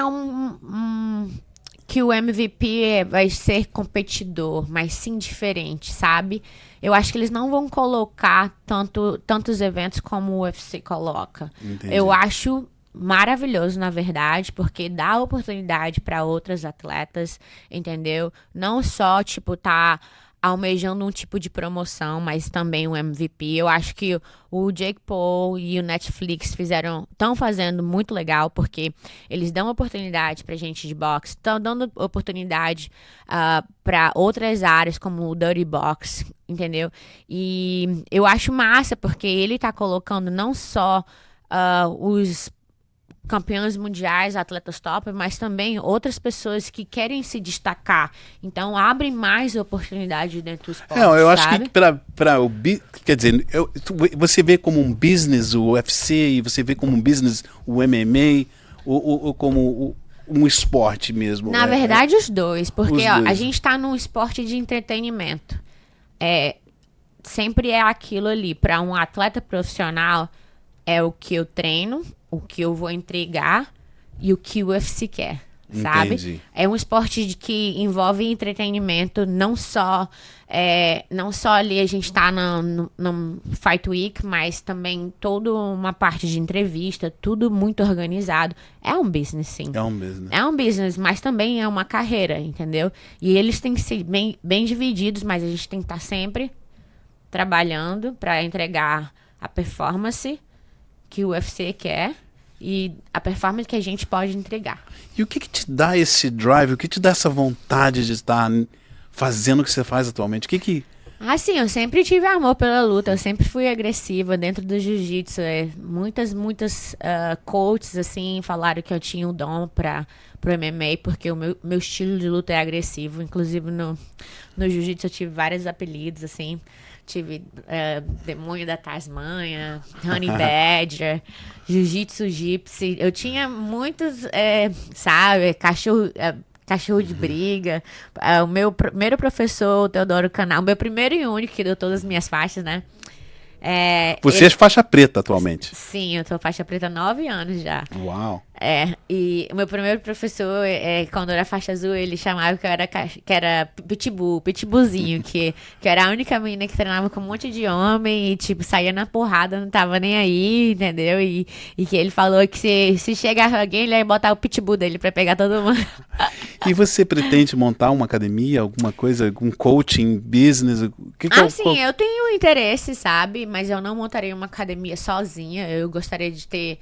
que o MVP vai ser competidor, mas sim diferente, sabe? Eu acho que eles não vão colocar tantos eventos como o UFC coloca.
Entendi.
Eu acho maravilhoso, na verdade, porque dá oportunidade para outras atletas, entendeu? Não só, tipo, almejando um tipo de promoção, mas também um MVP. Eu acho que o Jake Paul e o Netflix estão fazendo muito legal, porque eles dão oportunidade pra gente de boxe, estão dando oportunidade para outras áreas, como o Dirty Box, entendeu? E eu acho massa, porque ele tá colocando não só os campeões mundiais, atletas top, mas também outras pessoas que querem se destacar. Então, abre mais oportunidade dentro do esporte,
eu acho
sabe?
que quer dizer, você vê como um business o UFC e você vê como um business o MMA ou como um esporte mesmo?
Na verdade, os dois. Porque
Os dois.
A gente está num esporte de entretenimento. Sempre é aquilo ali. Para um atleta profissional, é o que eu treino, o que eu vou entregar e o que o UFC quer, sabe?
Entendi.
É um esporte que envolve entretenimento, não só ali a gente tá no Fight Week, mas também toda uma parte de entrevista, tudo muito organizado. É um business, sim.
É um business.
É um business, mas também é uma carreira, entendeu? E eles têm que ser bem divididos, mas a gente tem que estar sempre trabalhando para entregar a performance que o UFC quer e a performance que a gente pode entregar.
E o que te dá esse drive? O que te dá essa vontade de estar fazendo o que você faz atualmente?
Sim, eu sempre tive amor pela luta, eu sempre fui agressiva dentro do jiu-jitsu. Muitas coaches, assim, falaram que eu tinha um dom pro MMA, porque o meu estilo de luta é agressivo. Inclusive, no jiu-jitsu eu tive vários apelidos, assim. Tive Demônio da Tasmanha, Honey Badger, Jiu-Jitsu Gypsy. Eu tinha muitos, sabe, cachorro de briga. O meu primeiro professor, o Teodoro Canal, meu primeiro e único que deu todas as minhas faixas, né?
Você é faixa preta atualmente?
Sim, eu tô faixa preta há 9 anos já.
Uau!
E o meu primeiro professor, quando era faixa azul, ele chamava que era pitbullzinho, que era a única menina que treinava com um monte de homem e, tipo, saía na porrada, não tava nem aí, entendeu? E que ele falou que se chegar alguém, ele ia botar o pitbull dele pra pegar todo mundo.
E você pretende montar uma academia, alguma coisa, algum coaching, business?
Sim, eu tenho interesse, sabe? Mas eu não montaria uma academia sozinha. Eu gostaria de ter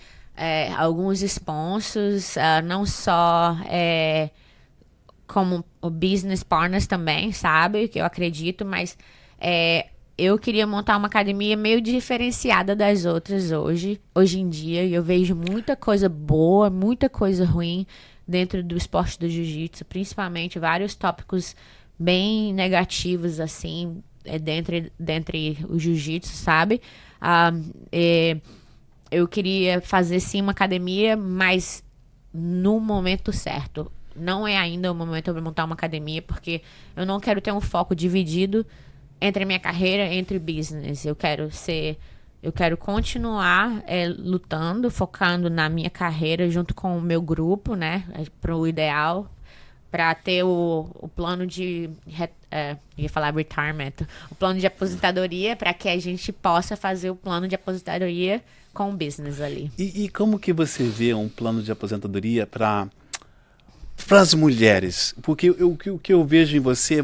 alguns sponsors, não só como o business partners também, sabe? Que eu acredito, mas eu queria montar uma academia meio diferenciada das outras hoje em dia. E eu vejo muita coisa boa, muita coisa ruim dentro do esporte do jiu-jitsu, principalmente vários tópicos bem negativos, assim, dentre o jiu-jitsu, sabe? Eu queria fazer, sim, uma academia, mas no momento certo. Não é ainda o momento de montar uma academia, porque eu não quero ter um foco dividido entre a minha carreira e entre business. Eu quero continuar lutando, focando na minha carreira junto com o meu grupo, né? Para o ideal, para ter o plano de... ia falar retirement. O plano de aposentadoria, para que a gente possa fazer o plano de aposentadoria com o business ali.
E como que você vê um plano de aposentadoria para as mulheres? Porque o que eu vejo em você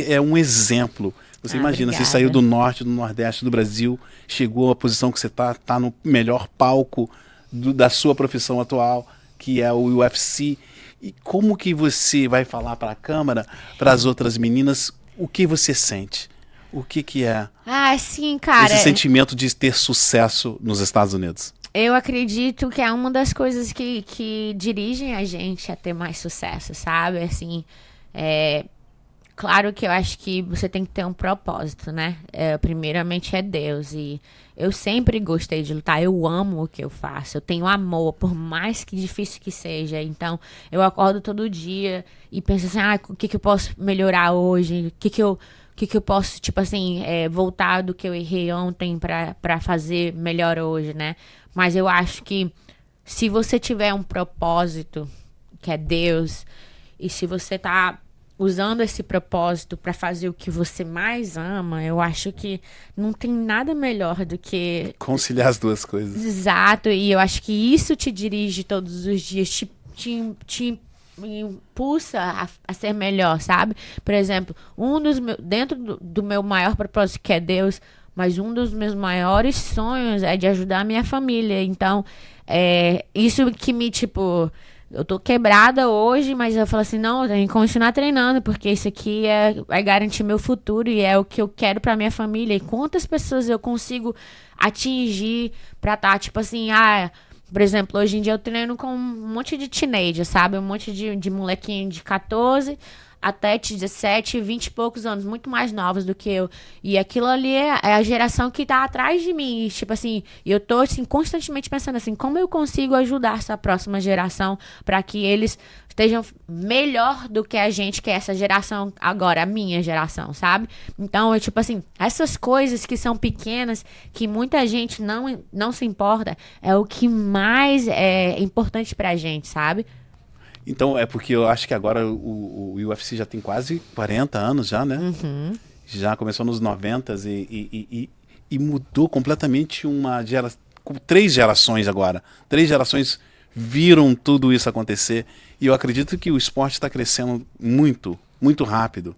é um exemplo. Você imagina,
obrigada.
Você saiu do norte, do nordeste do Brasil, chegou à posição que você tá no melhor palco da sua profissão atual, que é o UFC. E como que você vai falar para a câmera, para as outras meninas, o que você sente? O que é
sim, cara.
esse sentimento de ter sucesso nos Estados Unidos?
Eu acredito que é uma das coisas que dirigem a gente a ter mais sucesso, sabe? Assim, claro que eu acho que você tem que ter um propósito, né? Primeiramente é Deus. E eu sempre gostei de lutar. Eu amo o que eu faço. Eu tenho amor, por mais que difícil que seja. Então, eu acordo todo dia e penso assim, o que eu posso melhorar hoje? O que eu posso, tipo assim, voltar do que eu errei ontem pra fazer melhor hoje, né? Mas eu acho que se você tiver um propósito, que é Deus, e se você tá usando esse propósito para fazer o que você mais ama, eu acho que não tem nada melhor do que...
conciliar as duas coisas.
Exato, e eu acho que isso te dirige todos os dias, te impulsa a ser melhor, sabe? Por exemplo, dentro do meu maior propósito, que é Deus, mas um dos meus maiores sonhos é de ajudar a minha família. Então, isso que me, tipo... Eu tô quebrada hoje, mas eu falo assim, não, eu tenho que continuar treinando, porque isso aqui vai garantir meu futuro e é o que eu quero pra minha família. E quantas pessoas eu consigo atingir pra estar, tipo assim, por exemplo, hoje em dia eu treino com um monte de teenager, sabe? Um monte de molequinho de 14 até 17, 20 e poucos anos, muito mais novos do que eu. E aquilo ali é a geração que tá atrás de mim. E, tipo assim, eu tô assim, constantemente pensando assim, como eu consigo ajudar essa próxima geração para que eles estejam melhor do que a gente, que é essa geração agora, a minha geração, sabe? Então, tipo assim, essas coisas que são pequenas, que muita gente não se importa, é o que mais é importante pra gente, sabe?
Então, é porque eu acho que agora o UFC já tem quase 40 anos já, né?
Uhum.
Já começou nos 90 e mudou completamente uma geração, 3 gerações agora. 3 gerações viram tudo isso acontecer e eu acredito que o esporte está crescendo muito, muito rápido.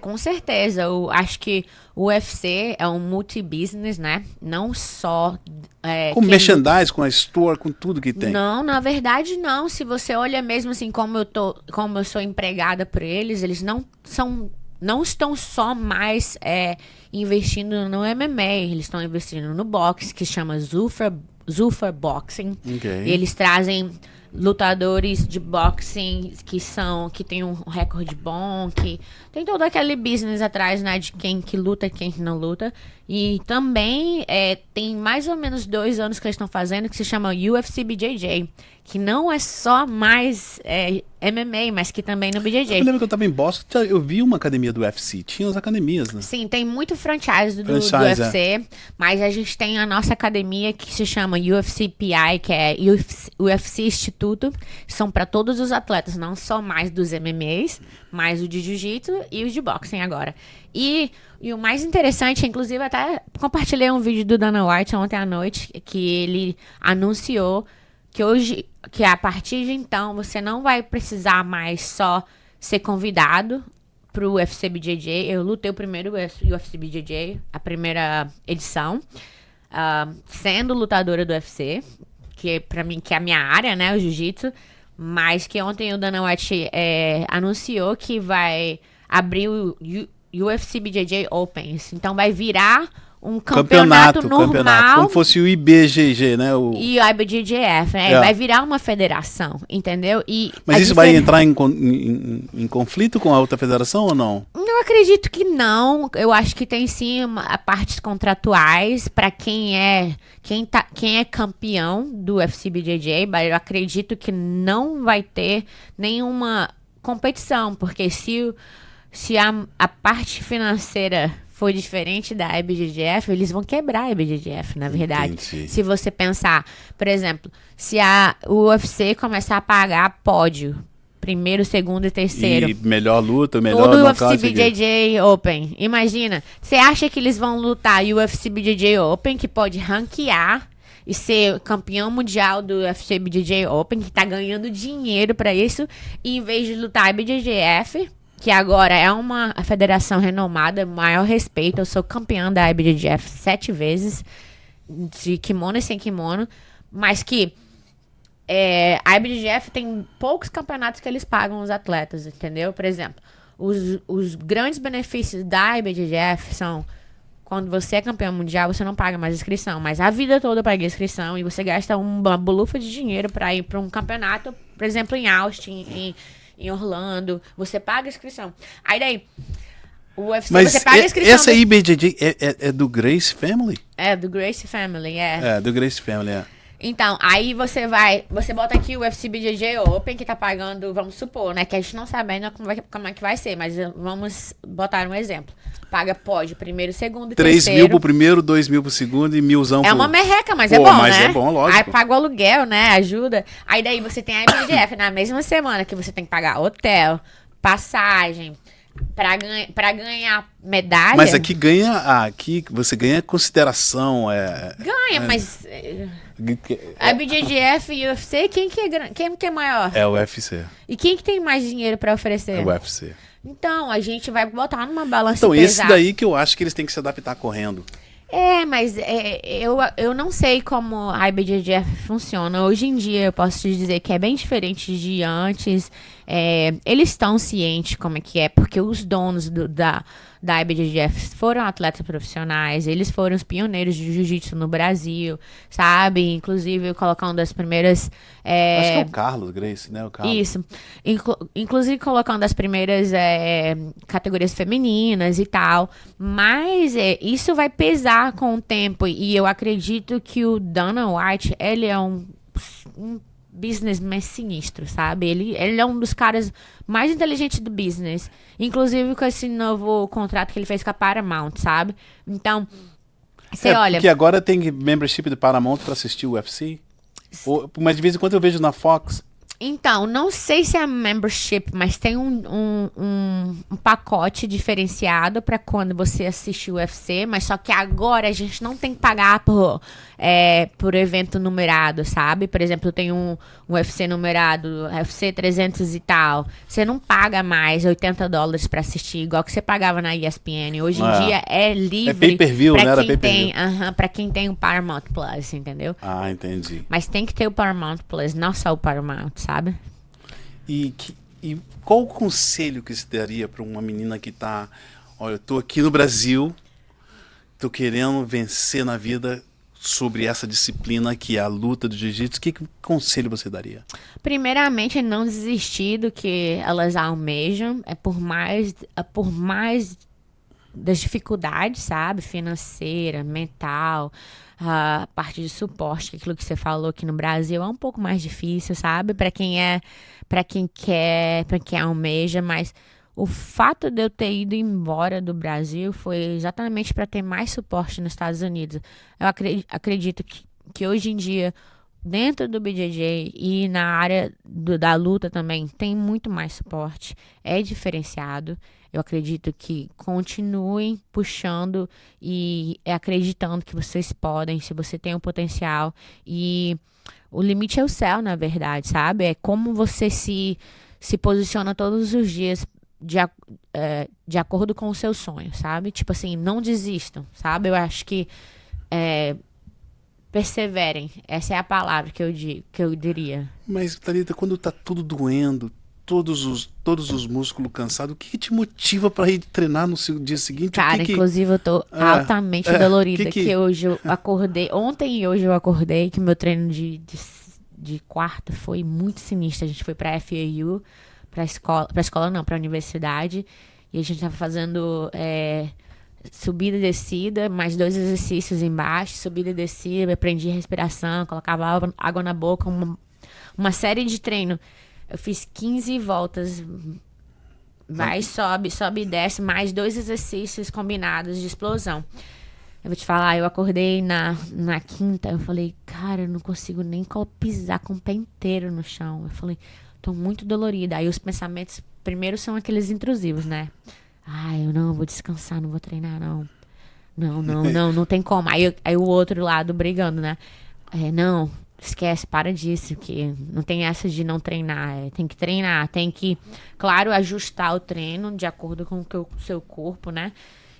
Com certeza. Eu acho que o UFC é um multi-business, né? Não só...
com merchandise, com a store, com tudo que tem.
Não, na verdade não. Se você olha mesmo assim, como eu sou empregada por eles não estão só mais investindo no MMA. Eles estão investindo no boxe, que chama Zuffa Boxing.
Okay.
E eles trazem lutadores de boxing que tem um recorde bom, que tem todo aquele business atrás, né, de quem que luta e quem que não luta. E também tem mais ou menos 2 anos que eles estão fazendo, que se chama UFC BJJ, que não é só mais MMA, mas que também no BJJ.
Eu lembro que eu estava em Boston, eu vi uma academia do UFC, tinha as academias, né?
Sim, tem muito franchise do UFC, mas a gente tem a nossa academia que se chama UFC PI, que é UFC substituto, são para todos os atletas, não só mais dos MMAs, mas o de jiu-jitsu e os de boxing agora. E o mais interessante, inclusive até compartilhei um vídeo do Dana White ontem à noite, que ele anunciou que a partir de então você não vai precisar mais só ser convidado pro UFC BJJ. Eu lutei o primeiro UFC BJJ, a primeira edição, sendo lutadora do UFC, que pra mim que é a minha área, né, o jiu-jitsu, mas que ontem o Dana White anunciou que vai abrir o UFC BJJ Opens, então vai virar um campeonato normal.
Como fosse o IBJJ, né?
E o IBJJF, né? Vai virar uma federação, entendeu?
Mas isso vai entrar em conflito com a outra federação ou não?
Eu acredito que não. Eu acho que tem sim partes contratuais para quem é campeão do UFC BJJ, mas eu acredito que não vai ter nenhuma competição, porque se a parte financeira for diferente da IBJJF, eles vão quebrar a IBJJF, na verdade.
Entendi.
Se você pensar, por exemplo, se o UFC começar a pagar pódio, primeiro, segundo e terceiro.
E melhor luta, melhor
todo o
nocaute.
UFC BJJ Open. Imagina, você acha que eles vão lutar o UFC BJJ Open, que pode ranquear e ser campeão mundial do UFC BJJ Open, que tá ganhando dinheiro pra isso, e em vez de lutar a IBJJF, que agora é uma federação renomada, maior respeito. Eu sou campeã da IBJJF 7 vezes, de kimono e sem kimono, mas que a IBJJF tem poucos campeonatos que eles pagam os atletas, entendeu? Por exemplo, os grandes benefícios da IBJJF são: quando você é campeão mundial, você não paga mais inscrição, mas a vida toda paga inscrição e você gasta uma bolufa de dinheiro para ir para um campeonato, por exemplo, em Austin, em Orlando, você paga a inscrição. Aí daí, o UFC,
mas
você paga a inscrição.
Essa IBJJ é do Gracie Family?
É, do Gracie Family,
É, do Gracie Family,
Então, aí você bota aqui o UFC BJJ Open, que tá pagando, vamos supor, né, que a gente não sabe ainda como é que vai ser, mas vamos botar um exemplo. Paga pódio, primeiro, segundo e
3
terceiro.
3 mil pro primeiro, 2 mil pro segundo e 1.000
É uma merreca, mas é bom,
mas
né?
é bom, lógico.
Aí paga o aluguel, né? Ajuda. Aí daí você tem a IBJJF na mesma semana que você tem que pagar hotel, passagem, pra ganhar medalha.
Mas aqui você ganha consideração.
Ganha, mas a IBJJF e o UFC, quem que é maior?
É o UFC.
E quem que tem mais dinheiro pra oferecer?
É o UFC.
Então, a gente vai botar numa balança
Então, esse
pesada.
daí que eu acho que eles têm que se adaptar correndo.
Mas eu não sei como a IBJJF funciona. Hoje em dia, eu posso te dizer que é bem diferente de antes. Eles estão cientes como é que é, porque os donos da IBJJF foram atletas profissionais, eles foram os pioneiros de jiu-jitsu no Brasil, sabe? Inclusive, colocando as primeiras...
Acho que é o Carlos Gracie, né? O Carlos.
Isso. Inclusive colocando as primeiras categorias femininas e tal. Mas isso vai pesar com o tempo. E eu acredito que o Dana White, ele é um businessman sinistro, sabe? Ele é um dos caras mais inteligentes do business. Inclusive com esse novo contrato que ele fez com a Paramount, sabe? Então, você olha...
Porque agora tem membership do Paramount pra assistir o UFC. Mas de vez em quando eu vejo na Fox.
Então, não sei se é membership, mas tem um pacote diferenciado para quando você assiste o UFC, mas só que agora a gente não tem que pagar por evento numerado, sabe? Por exemplo, tem um UFC numerado, UFC 300 e tal. Você não paga mais $80 para assistir, igual que você pagava na ESPN. Hoje em dia é livre.
É pay-per-view, né? Era
pay-per-view. Para quem tem o Paramount Plus, entendeu?
Ah, entendi.
Mas tem que ter o Paramount Plus, não só o Paramount, sabe?
E qual o conselho que você daria para uma menina que tá... Olha, eu tô aqui no Brasil, tô querendo vencer na vida sobre essa disciplina que é a luta do jiu-jitsu. Que conselho você daria?
Primeiramente, não desistir do que elas almejam. Por mais das dificuldades, sabe? Financeira, mental... A parte de suporte, aquilo que você falou aqui no Brasil, é um pouco mais difícil, sabe? Para quem quer, para quem almeja, mas o fato de eu ter ido embora do Brasil foi exatamente para ter mais suporte nos Estados Unidos. Eu acredito que hoje em dia dentro do BJJ e na área da luta também tem muito mais suporte, é diferenciado. Eu acredito que continuem puxando e acreditando que vocês podem, se você tem o potencial. E o limite é o céu, na verdade, sabe? É como você se posiciona todos os dias de acordo com o seu sonho, sabe? Tipo assim, não desistam, sabe? Eu acho que perseverem. Essa é a palavra que eu diria.
Mas, Thalita, quando tá tudo doendo, todos os músculos cansados, o que te motiva para ir treinar no dia seguinte?
Cara, inclusive eu tô altamente dolorida, que hoje eu acordei, ontem e hoje eu acordei, que meu treino de quarta foi muito sinistro. A gente foi pra FAU, pra escola não, pra universidade, e a gente tava fazendo subida e descida, mais 2 exercícios embaixo, subida e descida, aprendi respiração, colocava água na boca, uma série de treino. Eu fiz 15 voltas, vai, sobe e desce, mais 2 exercícios combinados de explosão. Eu vou te falar, eu acordei na quinta, eu falei, cara, eu não consigo nem pisar com o pé inteiro no chão. Eu falei, tô muito dolorida. Aí os pensamentos, primeiro são aqueles intrusivos, né? Eu não vou descansar, não vou treinar, não. Não tem como. Aí o outro lado brigando, né? Não, esquece, para disso, que não tem essa de não treinar. Tem que treinar, tem que, claro, ajustar o treino de acordo com o seu corpo, né?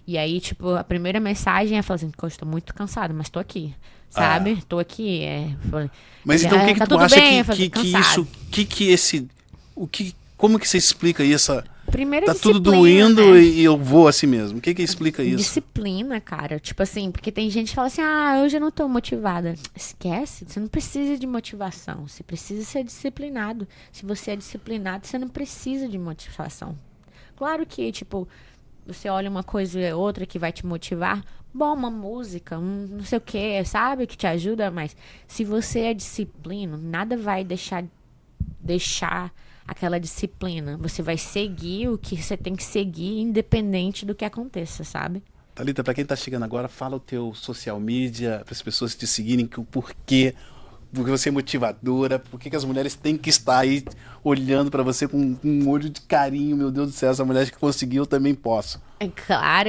E aí, tipo, a primeira mensagem é falar assim, eu estou muito cansada, mas tô aqui, sabe? Tô aqui, falei,
mas então o que
tá
tu
tudo
acha
bem,
como que você explica isso?
Primeiro,
tá tudo
disciplina,
doendo,
né?
e eu vou assim mesmo. O que explica isso?
Disciplina, cara. Tipo assim, porque tem gente que fala assim, hoje eu não tô motivada. Esquece, você não precisa de motivação. Você precisa ser disciplinado. Se você é disciplinado, você não precisa de motivação. Claro que, tipo, você olha uma coisa e outra que vai te motivar. Bom, uma música, não sei o que, sabe? Que te ajuda, mas se você é disciplino, nada vai deixar aquela disciplina. Você vai seguir o que você tem que seguir, independente do que aconteça, sabe?
Thalita, para quem tá chegando agora, fala o teu social media, para as pessoas te seguirem, porque você é motivadora, porque as mulheres têm que estar aí olhando para você com um olho de carinho. Meu Deus do céu, essa mulher que conseguiu, eu também posso.
Claro,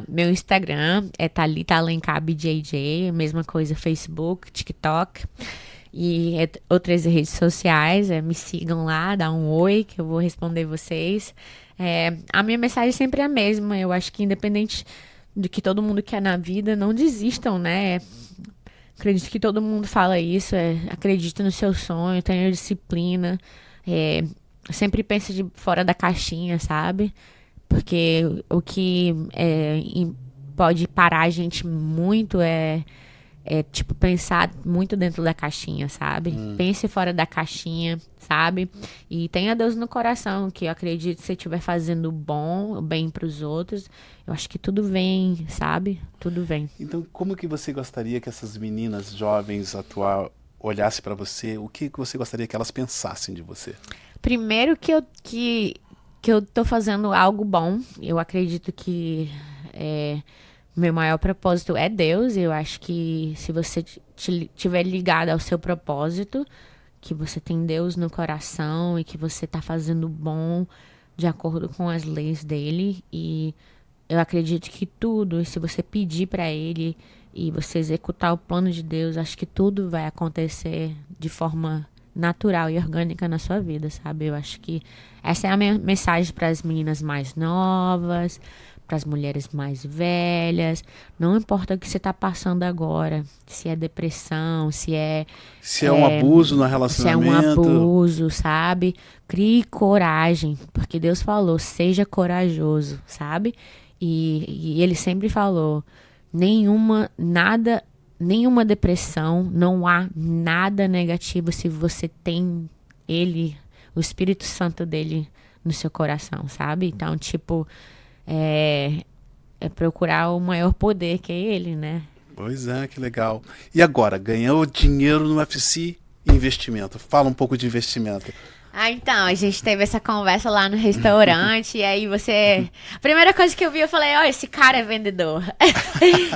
meu Instagram é Thalita Alencar BJJ, mesma coisa, Facebook, TikTok. E outras redes sociais, me sigam lá, dá um oi que eu vou responder vocês. A minha mensagem sempre é a mesma. Eu acho que independente do que todo mundo quer na vida, não desistam, né? Acredito que todo mundo fala isso. Acredita no seu sonho, tenha disciplina. Sempre pense de fora da caixinha, sabe? Porque o que pode parar a gente muito tipo, pensar muito dentro da caixinha, sabe? Pense fora da caixinha, sabe? E tenha Deus no coração, que eu acredito que se você estiver fazendo o bem pros outros, eu acho que tudo vem, sabe? Tudo vem.
Então, como que você gostaria que essas meninas jovens atual olhassem para você? O que você gostaria que elas pensassem de você?
Primeiro que eu tô fazendo algo bom. Eu acredito que meu maior propósito é Deus. Eu acho que se você estiver ligado ao seu propósito, que você tem Deus no coração e que você tá fazendo bom de acordo com as leis dele. E eu acredito que tudo, se você pedir para ele e você executar o plano de Deus, acho que tudo vai acontecer de forma natural e orgânica na sua vida, sabe? Eu acho que essa é a minha mensagem para as meninas mais novas, para as mulheres mais velhas. Não importa o que você está passando agora, se é depressão, se é
um abuso no relacionamento,
se é um abuso, sabe? Crie coragem, porque Deus falou, seja corajoso, sabe? E ele sempre falou, nenhuma depressão, não há nada negativo se você tem ele, o Espírito Santo dele no seu coração, sabe? Então, tipo, é procurar o maior poder que é ele, né?
Pois é, que legal. E agora, ganhou dinheiro no UFC e investimento? Fala um pouco de investimento.
Então, a gente teve essa conversa lá no restaurante, e aí você... A primeira coisa que eu vi, eu falei, ó, esse cara é vendedor.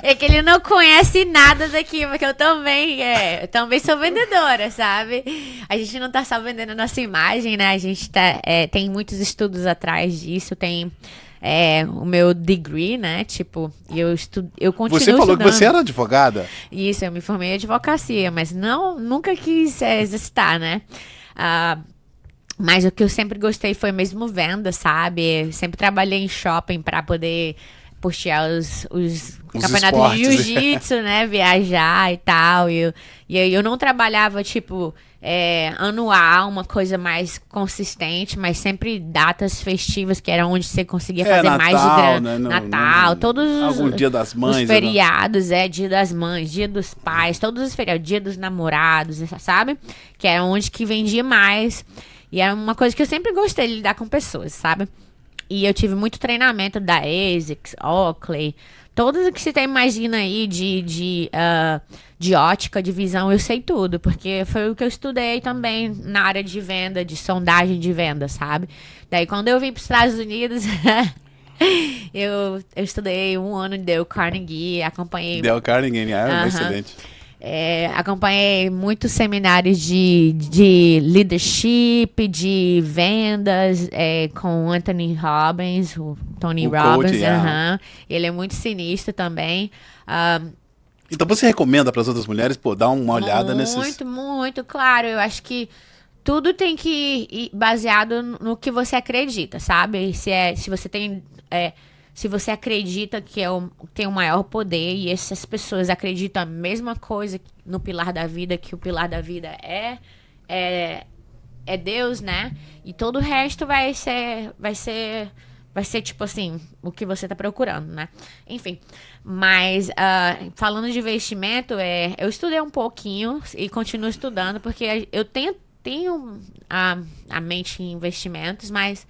É que ele não conhece nada daqui, porque eu também sou vendedora, sabe? A gente não tá só vendendo a nossa imagem, né? A gente tem muitos estudos atrás disso, tem... o meu degree, né? Tipo, eu continuo
Você falou
estudando.
que você era advogada?
Isso, eu me formei em advocacia, mas nunca quis exercitar, né? Mas o que eu sempre gostei foi mesmo venda, sabe? Sempre trabalhei em shopping para poder puxar os campeonatos
esportes.
de jiu-jitsu, né? Viajar e tal. E eu não trabalhava, tipo, anual, uma coisa mais consistente, mas sempre datas festivas, que era onde você conseguia fazer
Natal,
mais de grana.
né?
Natal, todos
algum dia das mães,
os feriados, dia das mães, dia dos pais, todos os feriados, dia dos namorados, sabe? Que era onde que vendia mais. E é uma coisa que eu sempre gostei de lidar com pessoas, sabe? E eu tive muito treinamento da ASICS, Oakley, todos o que você imagina aí de ótica, de visão, eu sei tudo, porque foi o que eu estudei também na área de venda, de sondagem de venda, sabe? Daí quando eu vim para os Estados Unidos, eu estudei um ano de Dale Carnegie, acompanhei...
Dale Carnegie, excelente.
Acompanhei muitos seminários de leadership, de vendas, com Anthony Robbins, o Tony Robbins.
Coach,
Ele é muito sinistro também.
Então você recomenda para as outras mulheres, dar uma olhada nesses...
Muito, claro. Eu acho que tudo tem que ir baseado no que você acredita, sabe? Se você tem... se você acredita que tem o maior poder e essas pessoas acreditam a mesma coisa no pilar da vida, que o pilar da vida é Deus, né? E todo o resto vai ser tipo assim, o que você tá procurando, né? Enfim, mas falando de investimento, eu estudei um pouquinho e continuo estudando, porque eu tenho a mente em investimentos, mas...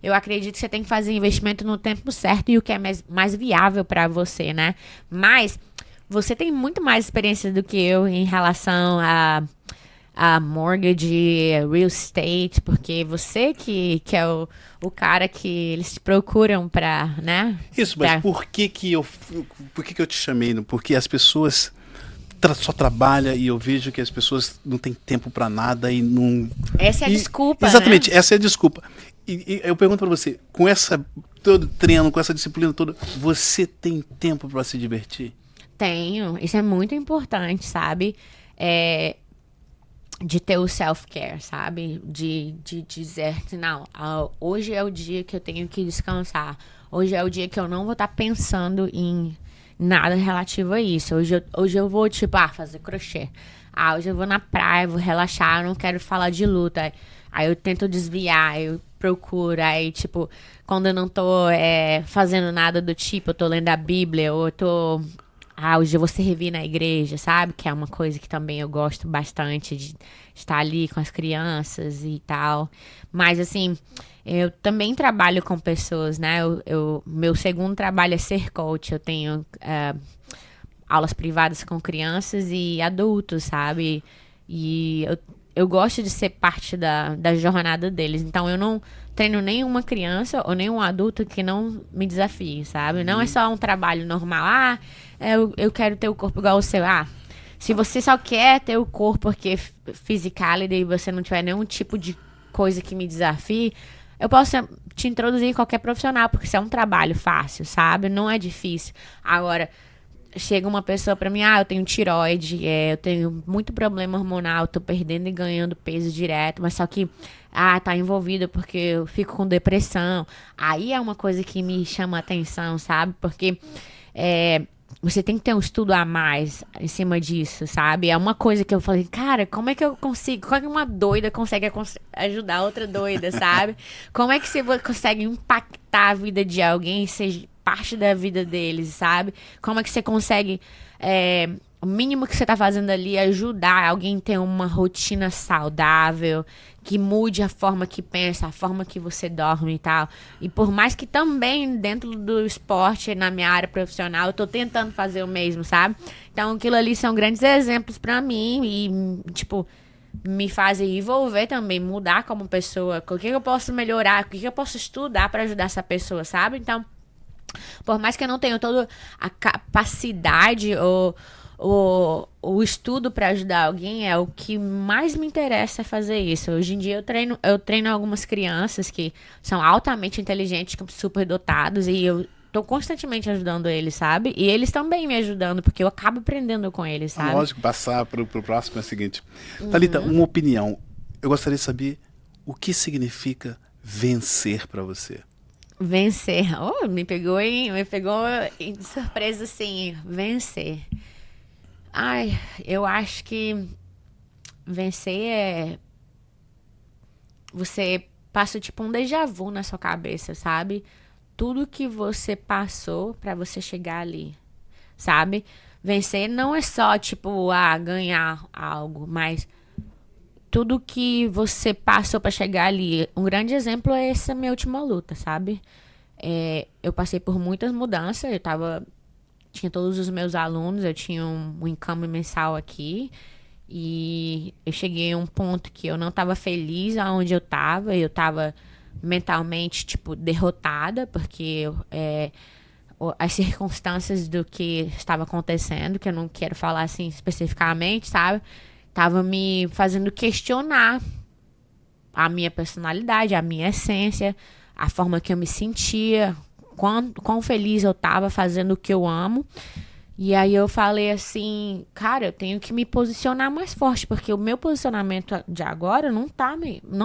Eu acredito que você tem que fazer investimento no tempo certo e o que é mais viável para você, né? Mas você tem muito mais experiência do que eu em relação a mortgage, real estate, porque você que é o cara que eles procuram para, né?
Isso, mas por que eu te chamei? Porque as pessoas só trabalham e eu vejo que as pessoas não têm tempo para nada e não...
Essa é a desculpa,
exatamente,
né?
Essa é a desculpa. E eu pergunto pra você, com todo treino, com essa disciplina toda, você tem tempo pra se divertir?
Tenho. Isso é muito importante, sabe? De ter o self-care, sabe? De dizer, não, hoje é o dia que eu tenho que descansar. Hoje é o dia que eu não vou estar pensando em nada relativo a isso. Hoje eu vou, tipo, fazer crochê. Hoje eu vou na praia, vou relaxar, eu não quero falar de luta. Aí eu tento desviar, eu procuro, aí, tipo, quando eu não tô fazendo nada do tipo, eu tô lendo a Bíblia, ou eu tô... hoje eu vou servir na igreja, sabe? Que é uma coisa que também eu gosto bastante, de estar ali com as crianças e tal. Mas, assim, eu também trabalho com pessoas, né? Meu segundo trabalho é ser coach. Eu tenho aulas privadas com crianças e adultos, sabe? E eu gosto de ser parte da jornada deles. Então, eu não treino nenhuma criança ou nenhum adulto que não me desafie, sabe? Não é só um trabalho normal. Eu quero ter o corpo igual o seu. Se você só quer ter o corpo porque physicality e você não tiver nenhum tipo de coisa que me desafie, eu posso te introduzir em qualquer profissional, porque isso é um trabalho fácil, sabe? Não é difícil. Agora... Chega uma pessoa pra mim, eu tenho tireoide, eu tenho muito problema hormonal, tô perdendo e ganhando peso direto, mas só que, tá envolvido porque eu fico com depressão. Aí é uma coisa que me chama a atenção, sabe? Porque você tem que ter um estudo a mais em cima disso, sabe? É uma coisa que eu falei, cara, como é que eu consigo? Como é que uma doida consegue ajudar outra doida, sabe? Como é que você consegue impactar a vida de alguém, seja parte da vida deles, sabe? Como é que você consegue, o mínimo que você tá fazendo ali é ajudar alguém a ter uma rotina saudável, que mude a forma que pensa, a forma que você dorme e tal. E por mais que também dentro do esporte, na minha área profissional, eu tô tentando fazer o mesmo, sabe? Então aquilo ali são grandes exemplos pra mim e, tipo, me fazem evolver também, mudar como pessoa. O que eu posso melhorar? O que eu posso estudar para ajudar essa pessoa, sabe? Então, por mais que eu não tenha toda a capacidade ou o estudo para ajudar alguém, é o que mais me interessa fazer isso. Hoje em dia eu treino algumas crianças que são altamente inteligentes, super dotados, e eu tô constantemente ajudando eles, sabe? E eles também me ajudando, porque eu acabo aprendendo com eles, sabe?
Lógico, passar pro próximo é o seguinte. Thalita, uma opinião. Eu gostaria de saber o que significa vencer para você.
Vencer. Oh, me pegou de surpresa, assim. Vencer. Ai, eu acho que vencer é... Você passa tipo um déjà vu na sua cabeça, sabe? Tudo que você passou pra você chegar ali, sabe? Vencer não é só tipo, ganhar algo, mas tudo que você passou pra chegar ali. Um grande exemplo é essa minha última luta, sabe? Eu passei por muitas mudanças, tinha todos os meus alunos, eu tinha um income mensal aqui. E eu cheguei a um ponto que eu não estava feliz aonde eu estava mentalmente, tipo, derrotada, porque as circunstâncias do que estava acontecendo, que eu não quero falar assim especificamente, sabe? Tava me fazendo questionar a minha personalidade, a minha essência, a forma que eu me sentia, quão feliz eu tava fazendo o que eu amo. E aí eu falei assim, cara, eu tenho que me posicionar mais forte, porque o meu posicionamento de agora não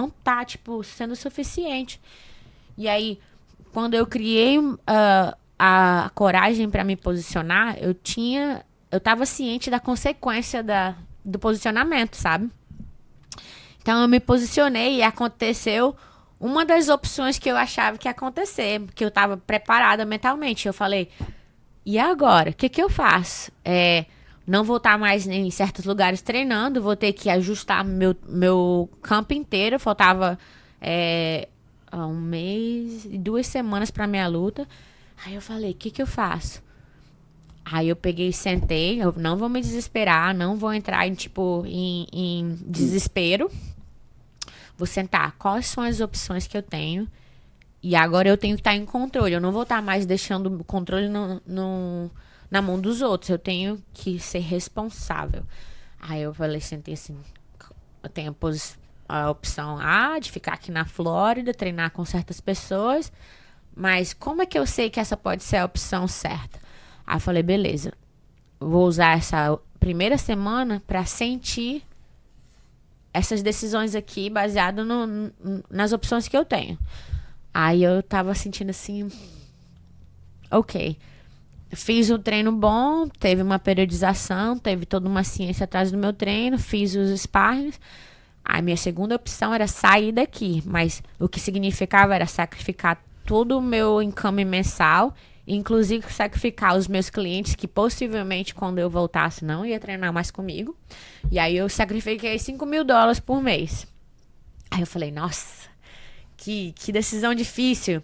tá, tipo, sendo suficiente. E aí, quando eu criei a coragem para me posicionar, eu tava ciente da consequência do posicionamento, sabe? Então eu me posicionei e aconteceu uma das opções que eu achava que ia acontecer, porque eu tava preparada mentalmente. Eu falei, e agora? O que eu faço? Não vou estar mais em certos lugares treinando, vou ter que ajustar meu campo inteiro. Faltava 1 mês e 2 semanas para minha luta. Aí eu falei, o que eu faço? Aí eu peguei e sentei, eu não vou me desesperar, não vou entrar em desespero. Vou sentar, quais são as opções que eu tenho? E agora eu tenho que estar em controle. Eu não vou estar mais deixando o controle na mão dos outros. Eu tenho que ser responsável. Aí eu falei, sentei assim, eu tenho a opção A de ficar aqui na Flórida, treinar com certas pessoas. Mas como é que eu sei que essa pode ser a opção certa? Aí eu falei, beleza, vou usar essa primeira semana para sentir essas decisões aqui baseado nas opções que eu tenho. Aí eu tava sentindo assim, ok, fiz um treino bom, teve uma periodização, teve toda uma ciência atrás do meu treino, fiz os sparrings. A minha segunda opção era sair daqui, mas o que significava era sacrificar todo o meu income mensal, inclusive sacrificar os meus clientes que possivelmente quando eu voltasse não ia treinar mais comigo. E aí eu sacrifiquei $5.000 por mês. Aí eu falei, nossa, que decisão difícil.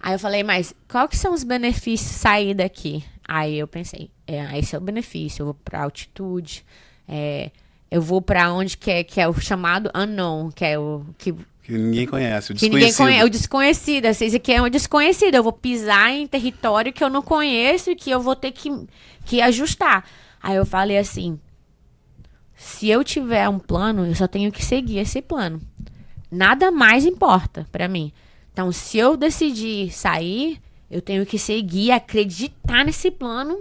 Aí eu falei, mas qual que são os benefícios de sair daqui? Aí eu pensei, esse é o benefício, eu vou pra altitude, eu vou pra onde que é o chamado unknown, que é o que
ninguém conhece, o
que
desconhecido.
Ninguém conhece, o desconhecido. Esse aqui é um desconhecido. Eu vou pisar em território que eu não conheço e que eu vou ter que ajustar. Aí eu falei assim, se eu tiver um plano, eu só tenho que seguir esse plano. Nada mais importa pra mim. Então, se eu decidir sair, eu tenho que seguir, acreditar nesse plano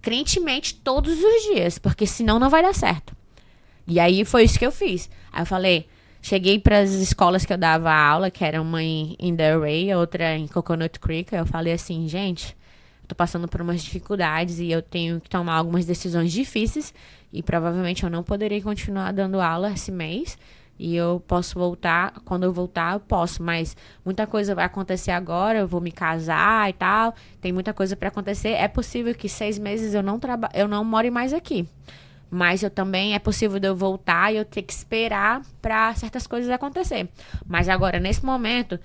crentemente todos os dias, porque senão não vai dar certo. E aí foi isso que eu fiz. Aí eu falei, cheguei para as escolas que eu dava aula, que era uma em Delray, outra em Coconut Creek. Eu falei assim, gente, tô passando por umas dificuldades e eu tenho que tomar algumas decisões difíceis e provavelmente eu não poderei continuar dando aula esse mês. E eu posso voltar, quando eu voltar eu posso, mas muita coisa vai acontecer agora, eu vou me casar e tal, tem muita coisa para acontecer. É possível que 6 meses eu não more mais aqui, mas eu também é possível de eu voltar e eu ter que esperar para certas coisas acontecer. Mas agora, nesse momento,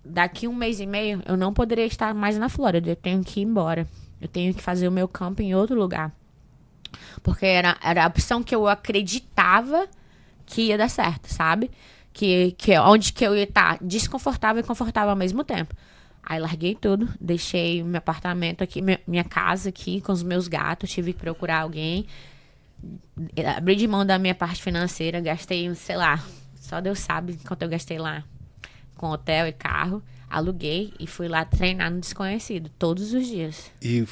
daqui 1 mês e meio, eu não poderia estar mais na Flórida, eu tenho que ir embora, eu tenho que fazer o meu campo em outro lugar. Porque era a opção que eu acreditava que ia dar certo, sabe? Que onde que eu ia estar desconfortável e confortável ao mesmo tempo. Aí larguei tudo, deixei meu apartamento aqui, minha casa aqui com os meus gatos, tive que procurar alguém. Abri de mão da minha parte financeira, gastei, sei lá, só Deus sabe quanto eu gastei lá com hotel e carro. Aluguei e fui lá treinar no desconhecido, todos os dias.
E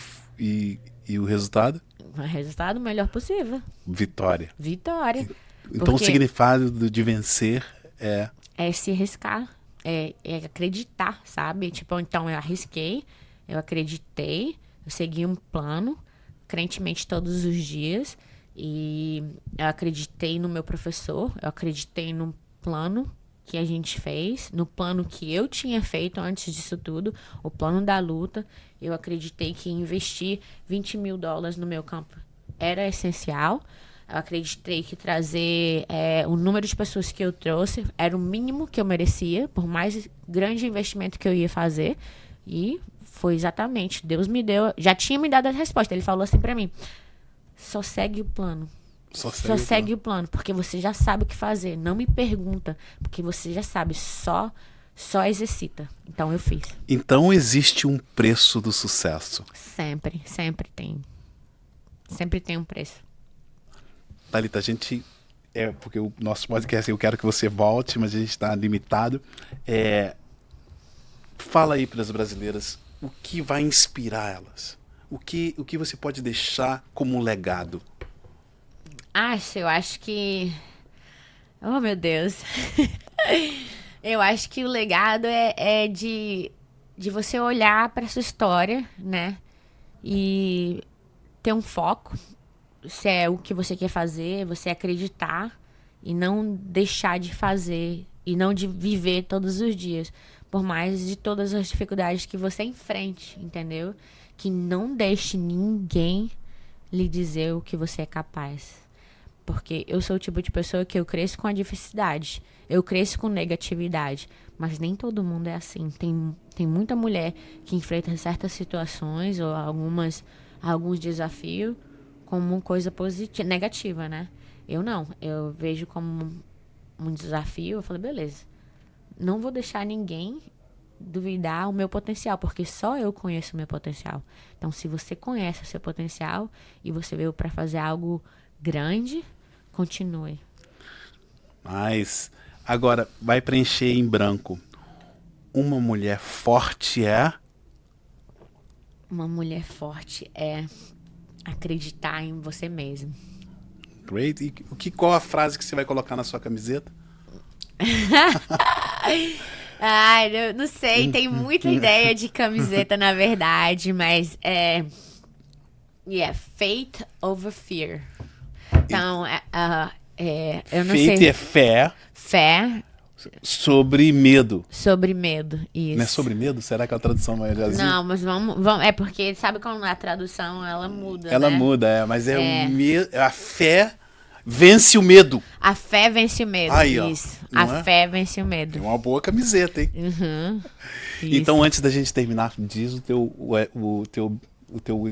o resultado?
O resultado melhor possível.
Vitória.
Vitória.
Então o significado de vencer é...
É se arriscar, é acreditar, sabe? Tipo, então eu arrisquei, eu acreditei, eu segui um plano, crentemente todos os dias, e eu acreditei no meu professor, eu acreditei no plano que a gente fez, no plano que eu tinha feito antes disso tudo, o plano da luta. Eu acreditei que investir $20 mil no meu campo era essencial. Eu acreditei que trazer o número de pessoas que eu trouxe era o mínimo que eu merecia, por mais grande investimento que eu ia fazer. E foi exatamente, Deus me deu, já tinha me dado a resposta. Ele falou assim pra mim: só segue o plano. Só segue o plano, porque você já sabe o que fazer. Não me pergunta, porque você já sabe. Só exercita. Então eu fiz.
Então existe um preço do sucesso.
Sempre tem. Sempre tem um preço.
Thalita, a gente... porque o nosso podcast, eu quero que você volte, mas a gente está limitado. Fala aí para as brasileiras o que vai inspirar elas. O que você pode deixar como legado?
Eu acho que... Oh, meu Deus. Eu acho que o legado é de você olhar para sua história, né? E ter um foco. Se é o que você quer fazer, você acreditar e não deixar de fazer e não de viver todos os dias. Por mais de todas as dificuldades que você enfrente, entendeu? Que não deixe ninguém lhe dizer o que você é capaz. Porque eu sou o tipo de pessoa que eu cresço com a adversidade. Eu cresço com negatividade. Mas nem todo mundo é assim. Tem muita mulher que enfrenta certas situações ou alguns desafios como coisa positiva, negativa, né? Eu não. Eu vejo como um desafio. Eu falo, beleza. Não vou deixar ninguém duvidar o meu potencial, porque só eu conheço o meu potencial. Então, se você conhece o seu potencial e você veio para fazer algo grande, continue.
Mas agora vai preencher em branco. Uma mulher forte é?
Uma mulher forte é acreditar em você mesmo.
Great. E qual a frase que você vai colocar na sua camiseta?
Eu não sei, tem muita ideia de camiseta, na verdade, mas faith over fear. Então, eu não sei.
Faith é fé.
Fé.
Sobre medo.
Sobre medo, isso.
Não é sobre medo? Será que é a tradução mais jazinha?
Não, mas vamos. É porque, sabe quando a tradução, ela muda,
Ela
né?
muda, mas o medo. A fé vence o medo.
A fé vence o medo,
Aí,
isso.
Ó,
a fé vence o medo.
É uma boa camiseta, hein?
Uhum,
então, antes da gente terminar, diz o teu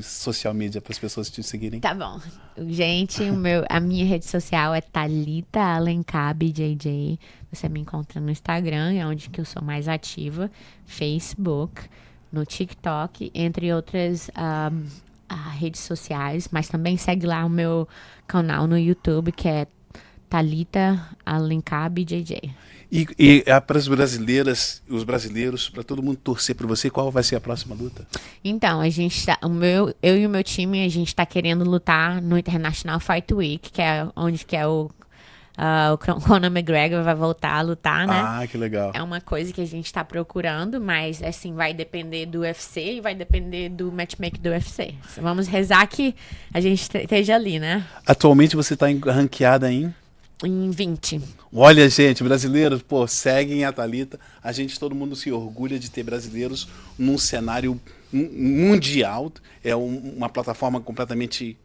social media para as pessoas te seguirem.
Tá bom. Gente, a minha rede social é Thalita Alencar BJJ. Você me encontra no Instagram, é onde que eu sou mais ativa. Facebook, no TikTok, entre outras redes sociais. Mas também segue lá o meu canal no YouTube, que é Thalita Alencar BJJ.
E para as brasileiras, os brasileiros, para todo mundo torcer por você, qual vai ser a próxima luta?
Então, a gente eu e o meu time, a gente tá querendo lutar no International Fight Week, que é onde que é o Conor McGregor vai voltar a lutar, né?
Ah, que legal.
É uma coisa que a gente tá procurando, mas assim, vai depender do UFC e vai depender do matchmaking do UFC. Vamos rezar que a gente esteja ali, né?
Atualmente você está ranqueada em
20.
Olha, gente, brasileiros, seguem a Thalita. Todo mundo se orgulha de ter brasileiros num cenário mundial. É uma plataforma completamente...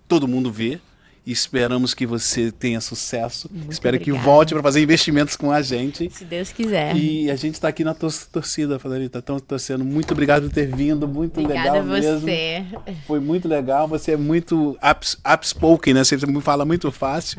Todo mundo vê. Esperamos que você tenha sucesso.
Muito
Espero que
obrigada.
volte para fazer investimentos com a gente.
Se Deus quiser.
E a gente está aqui na torcida, Fadalita. Estamos torcendo. Muito obrigado por ter vindo. Muito
Obrigada
legal
a
mesmo.
você.
Foi muito legal. Você é muito upspoken, né? Você fala muito fácil.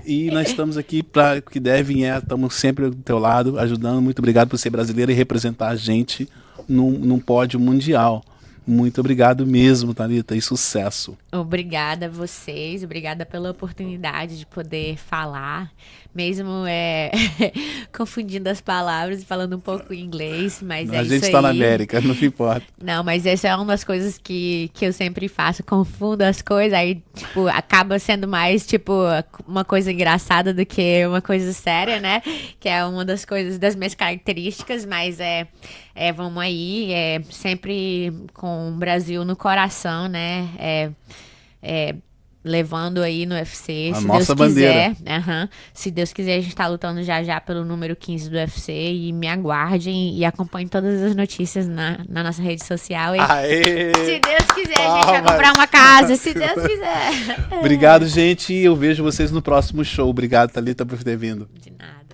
E nós estamos aqui para o que devem estamos sempre do teu lado, ajudando. Muito obrigado por ser brasileiro e representar a gente num pódio mundial. Muito obrigado mesmo, Thalita, e sucesso.
Obrigada a vocês, obrigada pela oportunidade de poder falar, mesmo confundindo as palavras e falando um pouco em inglês, mas
A
é
gente
isso
está na
aí.
América, não importa.
Não, mas essa é uma das coisas que eu sempre faço, confundo as coisas, aí, tipo, acaba sendo mais, tipo, uma coisa engraçada do que uma coisa séria, né? Que é uma das coisas, das minhas características, mas vamos aí, sempre com o Brasil no coração, né? Levando aí no UFC,
A
se
nossa
Deus
bandeira.
quiser. Se Deus quiser, a gente tá lutando já pelo número 15 do UFC e me aguardem e acompanhem todas as notícias na nossa rede social. E,
Aê!
se Deus quiser, a gente vai
Palmas.
comprar uma casa, se Deus quiser.
Obrigado, gente. Eu vejo vocês no próximo show. Obrigado, Thalita, por ter vindo.
De nada.